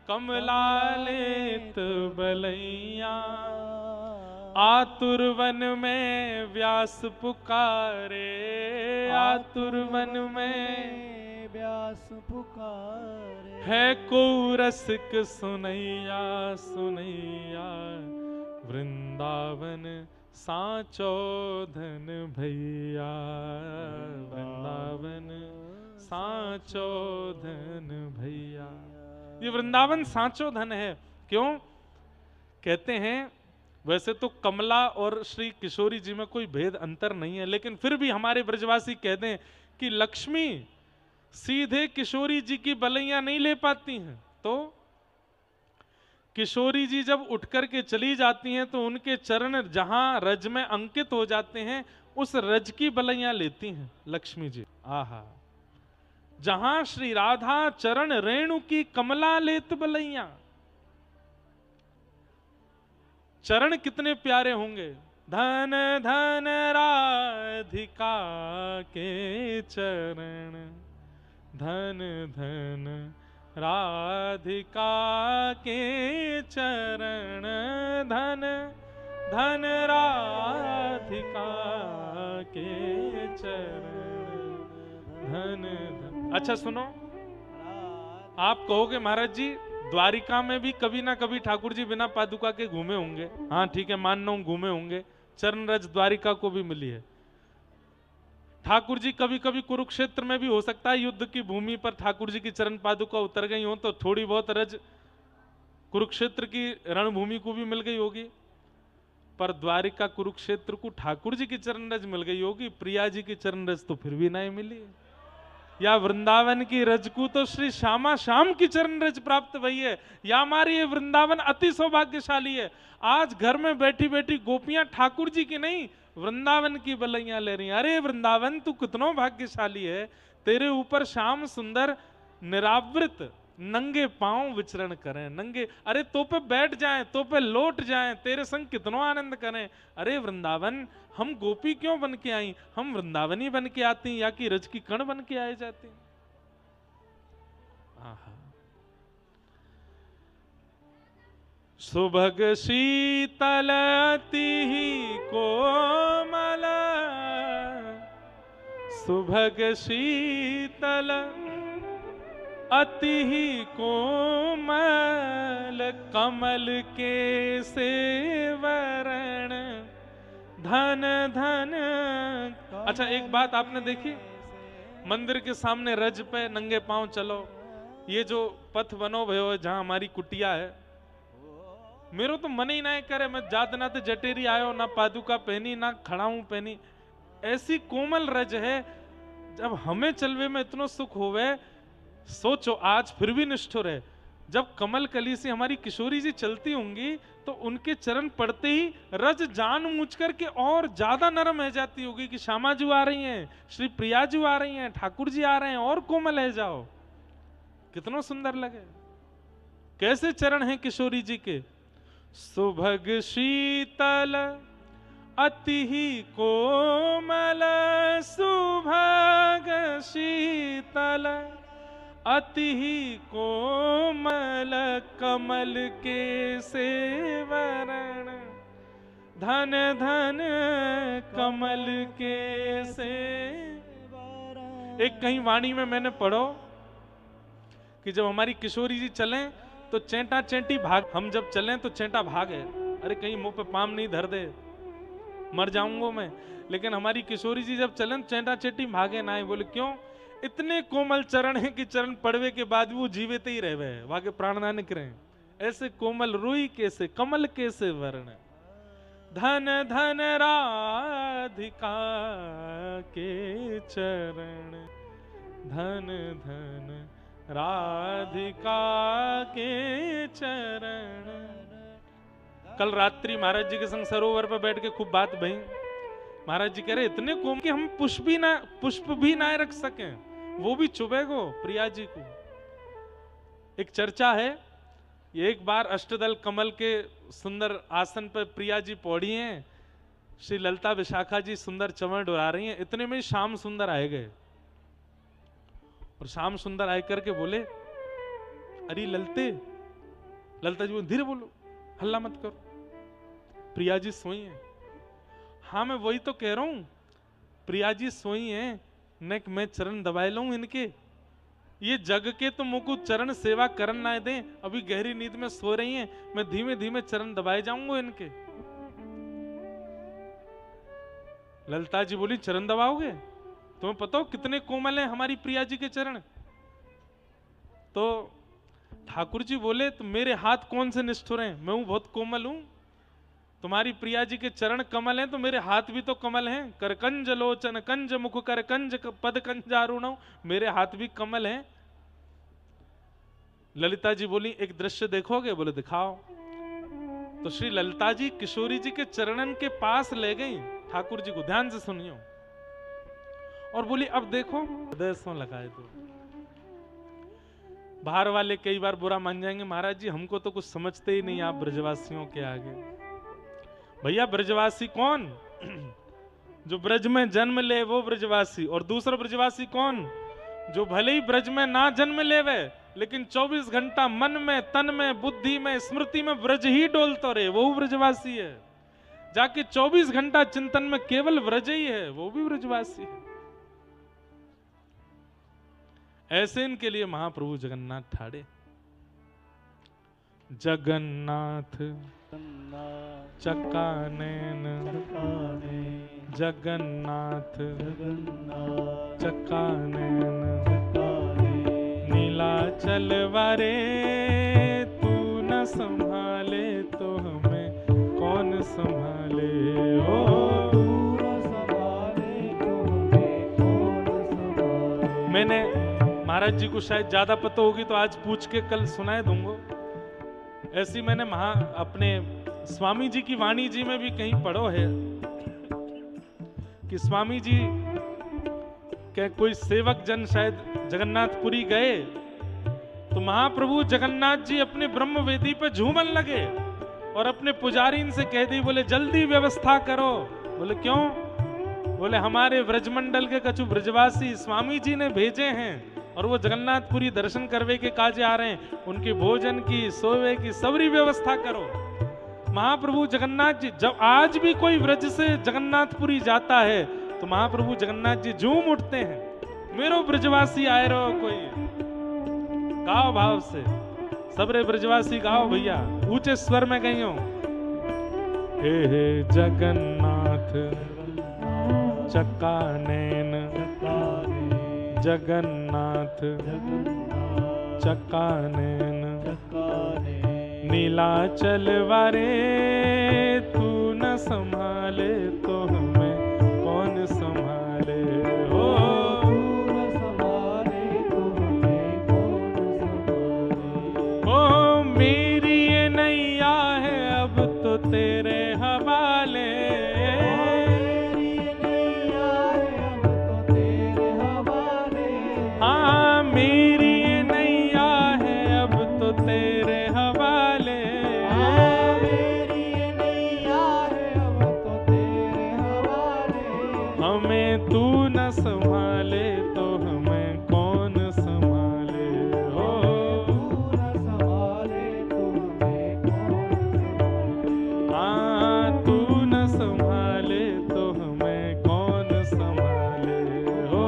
कमला लेत बलैया, आतुर वन में व्यास पुकारे, आतुर वन में व्यास पुकारे, है को रसिक सुनैया सुनैया, वृंदावन साचो धन भैया, वृंदावन साचो धन भैया। ये वृंदावन साचो धन है। क्यों कहते हैं? वैसे तो कमला और श्री किशोरी जी में कोई भेद अंतर नहीं है, लेकिन फिर भी हमारे ब्रजवासी कहते हैं कि लक्ष्मी सीधे किशोरी जी की बलैया नहीं ले पाती हैं, तो किशोरी जी जब उठ करके चली जाती हैं तो उनके चरण जहां रज में अंकित हो जाते हैं, उस रज की बलैया लेती हैं लक्ष्मी जी। आहा, जहां श्री राधा चरण रेणु की कमला लेत बलैया। चरण कितने प्यारे होंगे। धन धन राधिका के चरण, धन धन राधिका के चरण, धन धन राधिका के चरण, धन धन। अच्छा सुनो, आप कहोगे महाराज जी द्वारिका में भी कभी ना कभी ठाकुर जी बिना पादुका के घूमे होंगे। हाँ ठीक है, मान रहा हूं घूमे होंगे। चरण रज द्वारिका को भी मिली है। ठाकुर जी कभी कभी कुरुक्षेत्र में भी हो सकता है युद्ध की भूमि पर ठाकुर जी की चरण पादुका उतर गई हो, तो थोड़ी बहुत रज कुरुक्षेत्र की रणभूमि को भी मिल गई होगी। पर द्वारिका कुरुक्षेत्र को ठाकुर जी की चरण रज मिल गई होगी, प्रिया जी की चरण रज तो फिर भी नहीं मिली। या वृंदावन की रज को तो श्री श्यामा श्याम की चरण रज प्राप्त हुई है। या हमारी ये वृंदावन अति सौभाग्यशाली है। आज घर में बैठी बैठी गोपियां ठाकुर जी की नहीं वृंदावन की बलैया ले रही हैं। अरे वृंदावन तू कितना भाग्यशाली है, तेरे ऊपर श्याम सुंदर निरावृत नंगे पांव विचरण करें। नंगे, अरे तो पे बैठ जाएं, तो पे लौट जाएं, तेरे संग कितना आनंद करें। अरे वृंदावन हम गोपी क्यों बन के आई, हम वृंदावनी बन के आती या कि रज की कण बन के आए जाती। आहा। सुभग शीतल अति कोमल, सुभग शीतल अति कोमल, कमल के सेवरण धन धन। अच्छा एक बात आपने देखी, मंदिर के सामने रज पे नंगे पांव चलो। ये जो पथ बनो भयो है जहां हमारी कुटिया है, मेरो तो मन ही ना करे मैं जात ना ते जटेरी आयो, ना पादुका पहनी, ना खड़ाऊ पहनी। ऐसी कोमल रज है, जब हमें चलवे में इतना सुख होवे। सोचो आज फिर भी निष्ठुर है, जब कमल कली से हमारी किशोरी जी चलती होंगी तो उनके चरण पड़ते ही रज जान मुझ करके और ज्यादा नरम है जाती होगी कि श्यामा जी आ रही हैं, श्री प्रिया जी आ रही हैं, ठाकुर जी आ रहे हैं, और कोमल है जाओ। कितना सुंदर लगे। कैसे चरण हैं किशोरी जी के। सुभग शीतल अति कोमल, सुभग शीतल अति कोमल, कमल के सेवरण धन धन, कमल के सेवरण। एक कहीं वाणी में मैंने पढ़ो कि जब हमारी किशोरी जी चलें तो चेंटा चेंटी भाग, हम जब चलें तो चेंटा भागे। अरे कहीं मुंह पे पाम नहीं धर दे, मर जाऊंगा मैं। लेकिन हमारी किशोरी जी जब चलें चेंटा चेंटी भागे ना। बोले क्यों, इतने कोमल चरण हैं कि चरण पड़वे के बाद वो जीवित ही रहे, वहां के प्राण ना निकले। ऐसे कोमल रुई कैसे, कमल कैसे वर्ण। धन धन राधिका के चरण, धन धन राधिका के चरण। कल रात्रि महाराज जी के संग सरोवर पर बैठ के खूब बात भई। महाराज जी कह रहे इतने कोम कि हम पुष्प भी ना रख सकें, वो भी चुभेगो प्रिया जी को। एक चर्चा है, एक बार अष्टदल कमल के सुंदर आसन पर प्रिया जी पौड़ी हैं, श्री ललिता विशाखा जी सुंदर चमर डुरा रही हैं। इतने में श्याम सुंदर आए गए और श्याम सुंदर आए करके बोले, अरे ललते। ललिता जी बोले धीरे बोलो, हल्ला मत करो, प्रिया जी सोई हैं। हाँ मैं वही तो कह रहा हूं, प्रिया जी सोई हैं, न मैं चरण दबाए लूं इनके। ये जग के तो मुकुट चरण सेवा करन ना दें, अभी गहरी नींद में सो रही हैं, मैं धीमे धीमे चरण दबाए जाऊंगा इनके। ललिता जी बोली चरण दबाओगे, तुम्हें पता हो कितने कोमल हैं हमारी प्रिया जी के चरण। तो ठाकुर जी बोले तो मेरे हाथ कौन से निष्ठुर हैं, मैं हूं बहुत कोमल हूं। तुम्हारी प्रिया जी के चरण कमल हैं तो मेरे हाथ भी तो कमल हैं। करकंज लोचन कंज मुख करकंज पद कंजारुण, मेरे हाथ भी कमल हैं। ललिता जी बोली एक दृश्य देखोगे, बोले दिखाओ। तो श्री ललिता जी किशोरी जी के चरणन के पास ले गई ठाकुर जी को, ध्यान से सुनियो, और बोली अब देखो। हृदय सो लगाए तो बाहर वाले कई बार बुरा मान जाएंगे, महाराज जी हमको तो कुछ समझते ही नहीं आप ब्रजवासियों के आगे। भैया ब्रजवासी कौन, जो ब्रज में जन्म ले वो ब्रजवासी, और दूसरा ब्रजवासी कौन, जो भले ही ब्रज में ना जन्म लेवे लेकिन 24 घंटा मन में तन में बुद्धि में स्मृति में ब्रज ही डोलता रहे, वो ब्रजवासी है। जाके 24 घंटा चिंतन में केवल ब्रज ही है, वो भी ब्रजवासी है। ऐसे इनके लिए महाप्रभु जगन्नाथ ठाड़े। जगन्नाथ चकानैन जगन्नाथ चकानैन नीलाचल वारे तू न संभाले तो हमें कौन संभाले हो। मैंने महाराज जी को शायद ज्यादा पता होगी तो आज पूछ के कल सुनाए दूंगा। ऐसी मैंने अपने स्वामी जी की वाणी जी में भी कहीं पढ़ो है कि स्वामी जी के कोई सेवक जन शायद जगन्नाथपुरी गए तो महाप्रभु जगन्नाथ जी अपने ब्रह्म वेदी पे झूमन लगे और अपने पुजारी से कह दी, बोले जल्दी व्यवस्था करो। बोले क्यों? बोले हमारे व्रजमंडल के कछु ब्रजवासी स्वामी जी ने भेजे हैं और वो जगन्नाथपुरी दर्शन करवे के काजे आ रहे हैं, उनके भोजन की सोवे की सबरी व्यवस्था करो। महाप्रभु जगन्नाथ जी जब आज भी कोई व्रज से जगन्नाथपुरी जाता है तो महाप्रभु जगन्नाथ जी झूम उठते हैं, मेरो ब्रजवासी आए रहो। कोई गाओ भाव से, सबरे ब्रजवासी गाओ भैया, ऊंचे स्वर में गई हो। हे जगन्नाथ चकानैन जगन्नाथ चकानैन नीलाचल वारे तू न संभाले तो हमें कौन संभाले हो। ओ मेरी ये नैया है अब तो तेरे हवाले। हाँ मेरी ये नैया है अब तो तेरे हवाले। हमें तू न संभाले तो हमें कौन संभाले हो। हाँ तू न संभाले तो हमें कौन संभाले हो।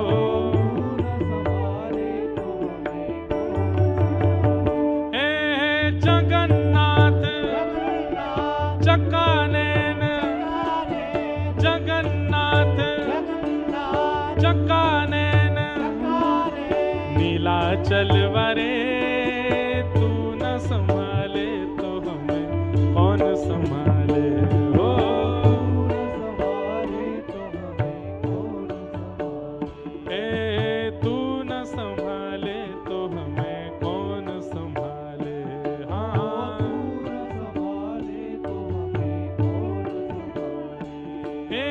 हे जगन्नाथ चकानैन जगन्नाथ चकानैन नीलाचल वारे तू न संभाले तो हमें कौन संभाले हो। ए तू न संभाले तो हमें कौन संभाले। हाँ हे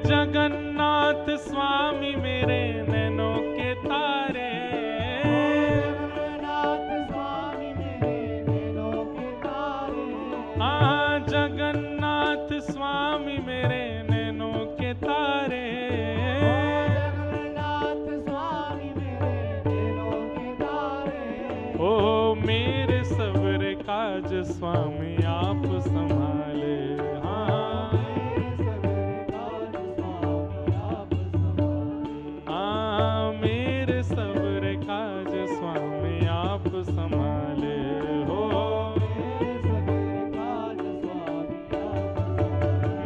जगन्नाथ स्वामी मेरे नैनों के तारे। हाँ जगन्नाथ स्वामी मेरे नैनों के तारे। ओ मेरे सबर काज स्वामी आप संभाले। हाँ हाँ मेरे सबर काज स्वामी आप संभाले हो।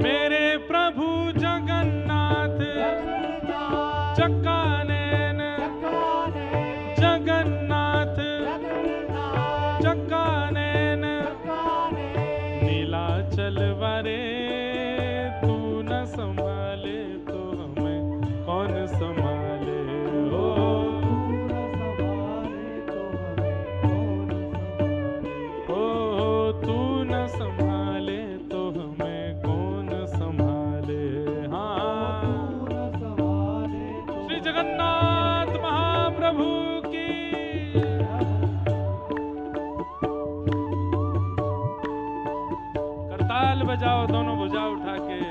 मेरे प्रभु जगन्नाथ चकानैन जगन्नाथ चकानैन नीलाचल वारे तू न संभाले तो हमें कौन संभाले हो। ओ तू न संभाले तो हमें कौन संभाले। हाँ श्री जगन्नाथ महाप्रभु की। करताल बजाओ दोनों भुजा उठा के।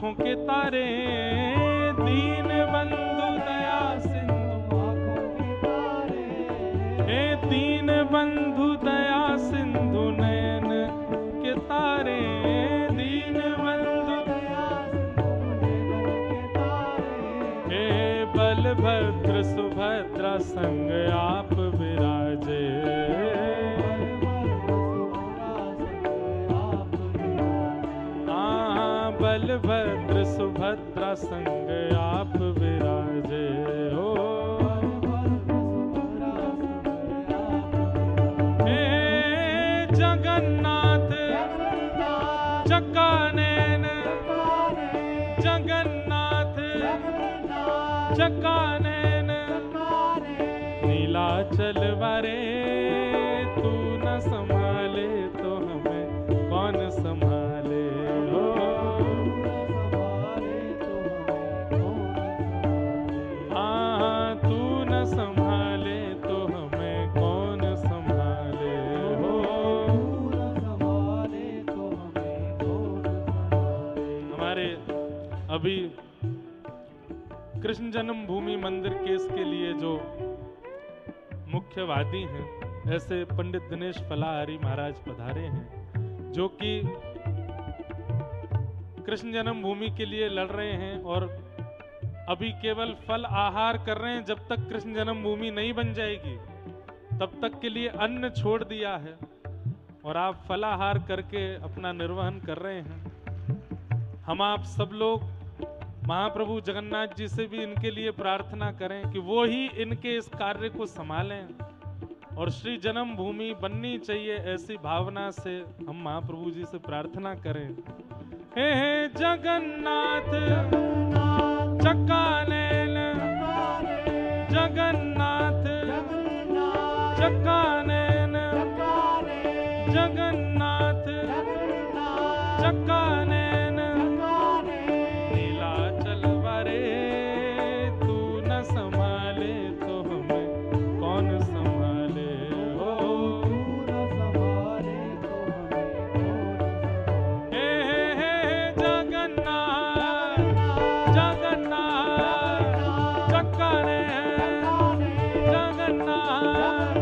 आंखों के तारे, दीन बंधु दया सिंधु आँखों के तारे, हे दीन बंधु दया सिंधु नयन के तारे, दीन बंधु दया सिंधु नैनों के तारे, हे बलभद्र सुभद्रा संग आप विराजे, बलभद्र सुभद्रा संग आप विराजे हो। हे जगन्नाथ चकानैन, जगन्नाथ चकानैन, नीलाचल वारे तू न संभाले तो हमें कौन संभाले हो। हाँ तू न संभाले तो हमें कौन संभाले हो। हमारे अभी कृष्ण जन्मभूमि मंदिर केस के लिए जो मुख्य वादी हैं, ऐसे पंडित दिनेश फलाहारी महाराज पधारे हैं, जो कि कृष्ण जन्मभूमि के लिए लड़ रहे हैं और अभी केवल फल आहार कर रहे हैं। जब तक कृष्ण जन्मभूमि नहीं बन जाएगी तब तक के लिए अन्न छोड़ दिया है और आप फलाहार करके अपना निर्वहन कर रहे हैं। हम आप सब लोग महाप्रभु जगन्नाथ जी से भी इनके लिए प्रार्थना करें कि वो ही इनके इस कार्य को संभालें और श्री जन्मभूमि बननी चाहिए, ऐसी भावना से हम महाप्रभु जी से प्रार्थना करें। हे जगन्नाथ चकानैन, जगन्नाथ चकानैन, जगन्नाथ चकानैन, नीलाचल वारे तू न संभाले तो हमें कौन संभाले हो। हे जगन्नाथ जगन्नाथ चकानैन, जगन्नाथ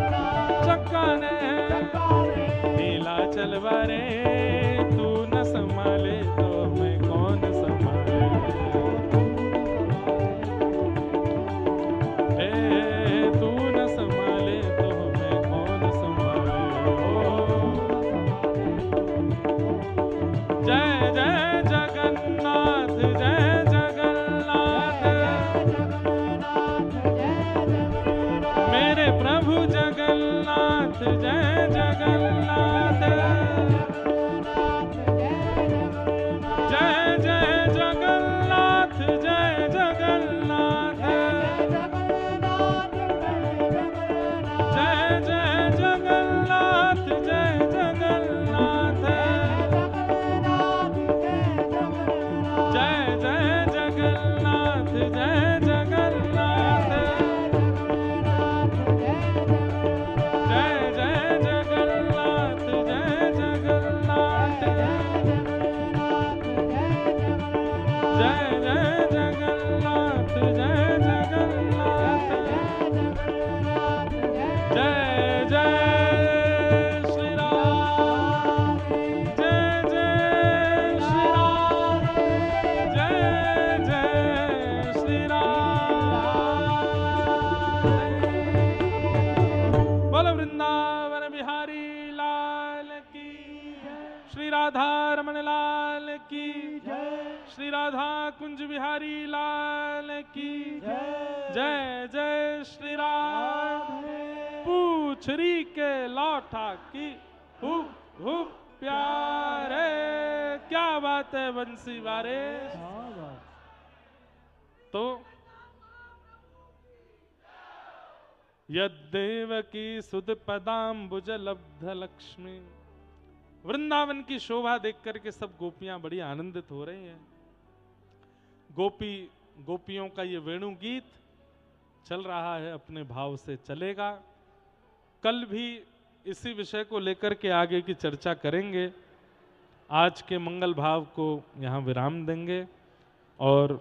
चकानैन, नीलाचल वारे तू न संभाले तो हमें कौन संभाले। तू न संभाले तो हमें कौन संभाले हो। जय जय जगन्नाथ, जय जगन्नाथ, मेरे प्रभु जगन्नाथ, जय जगन्नाथ, जय जय जगन्नाथ, जय जगन्नाथ, जय जय जगन्नाथ, जय जगन्नाथ, जय जय जगन्नाथ, जय जगन्नाथ, जय जय जगन्नाथ, जय जगन्नाथ, जय जय जगन्नाथ, जय जगन्नाथ, जय जय श्री राम, जय जय श्री राम, जय जय श्री राम। बोलो वृंदावन बिहारी लाल की, श्री राधा रमण लाल की, श्री राधा कुंज बिहारी लाल की, जय जय श्री राम। पूछरी के लौटा की हुप हुप प्यारे, क्या बात है बंसी वारे। तो यद्देवकी सुध पदाम्बुज लब्ध लक्ष्मी, वृंदावन की शोभा देख करके सब गोपियां बड़ी आनंदित हो रही हैं। गोपियों का ये वेणु गीत चल रहा है, अपने भाव से चलेगा। कल भी इसी विषय को लेकर के आगे की चर्चा करेंगे। आज के मंगल भाव को यहाँ विराम देंगे। और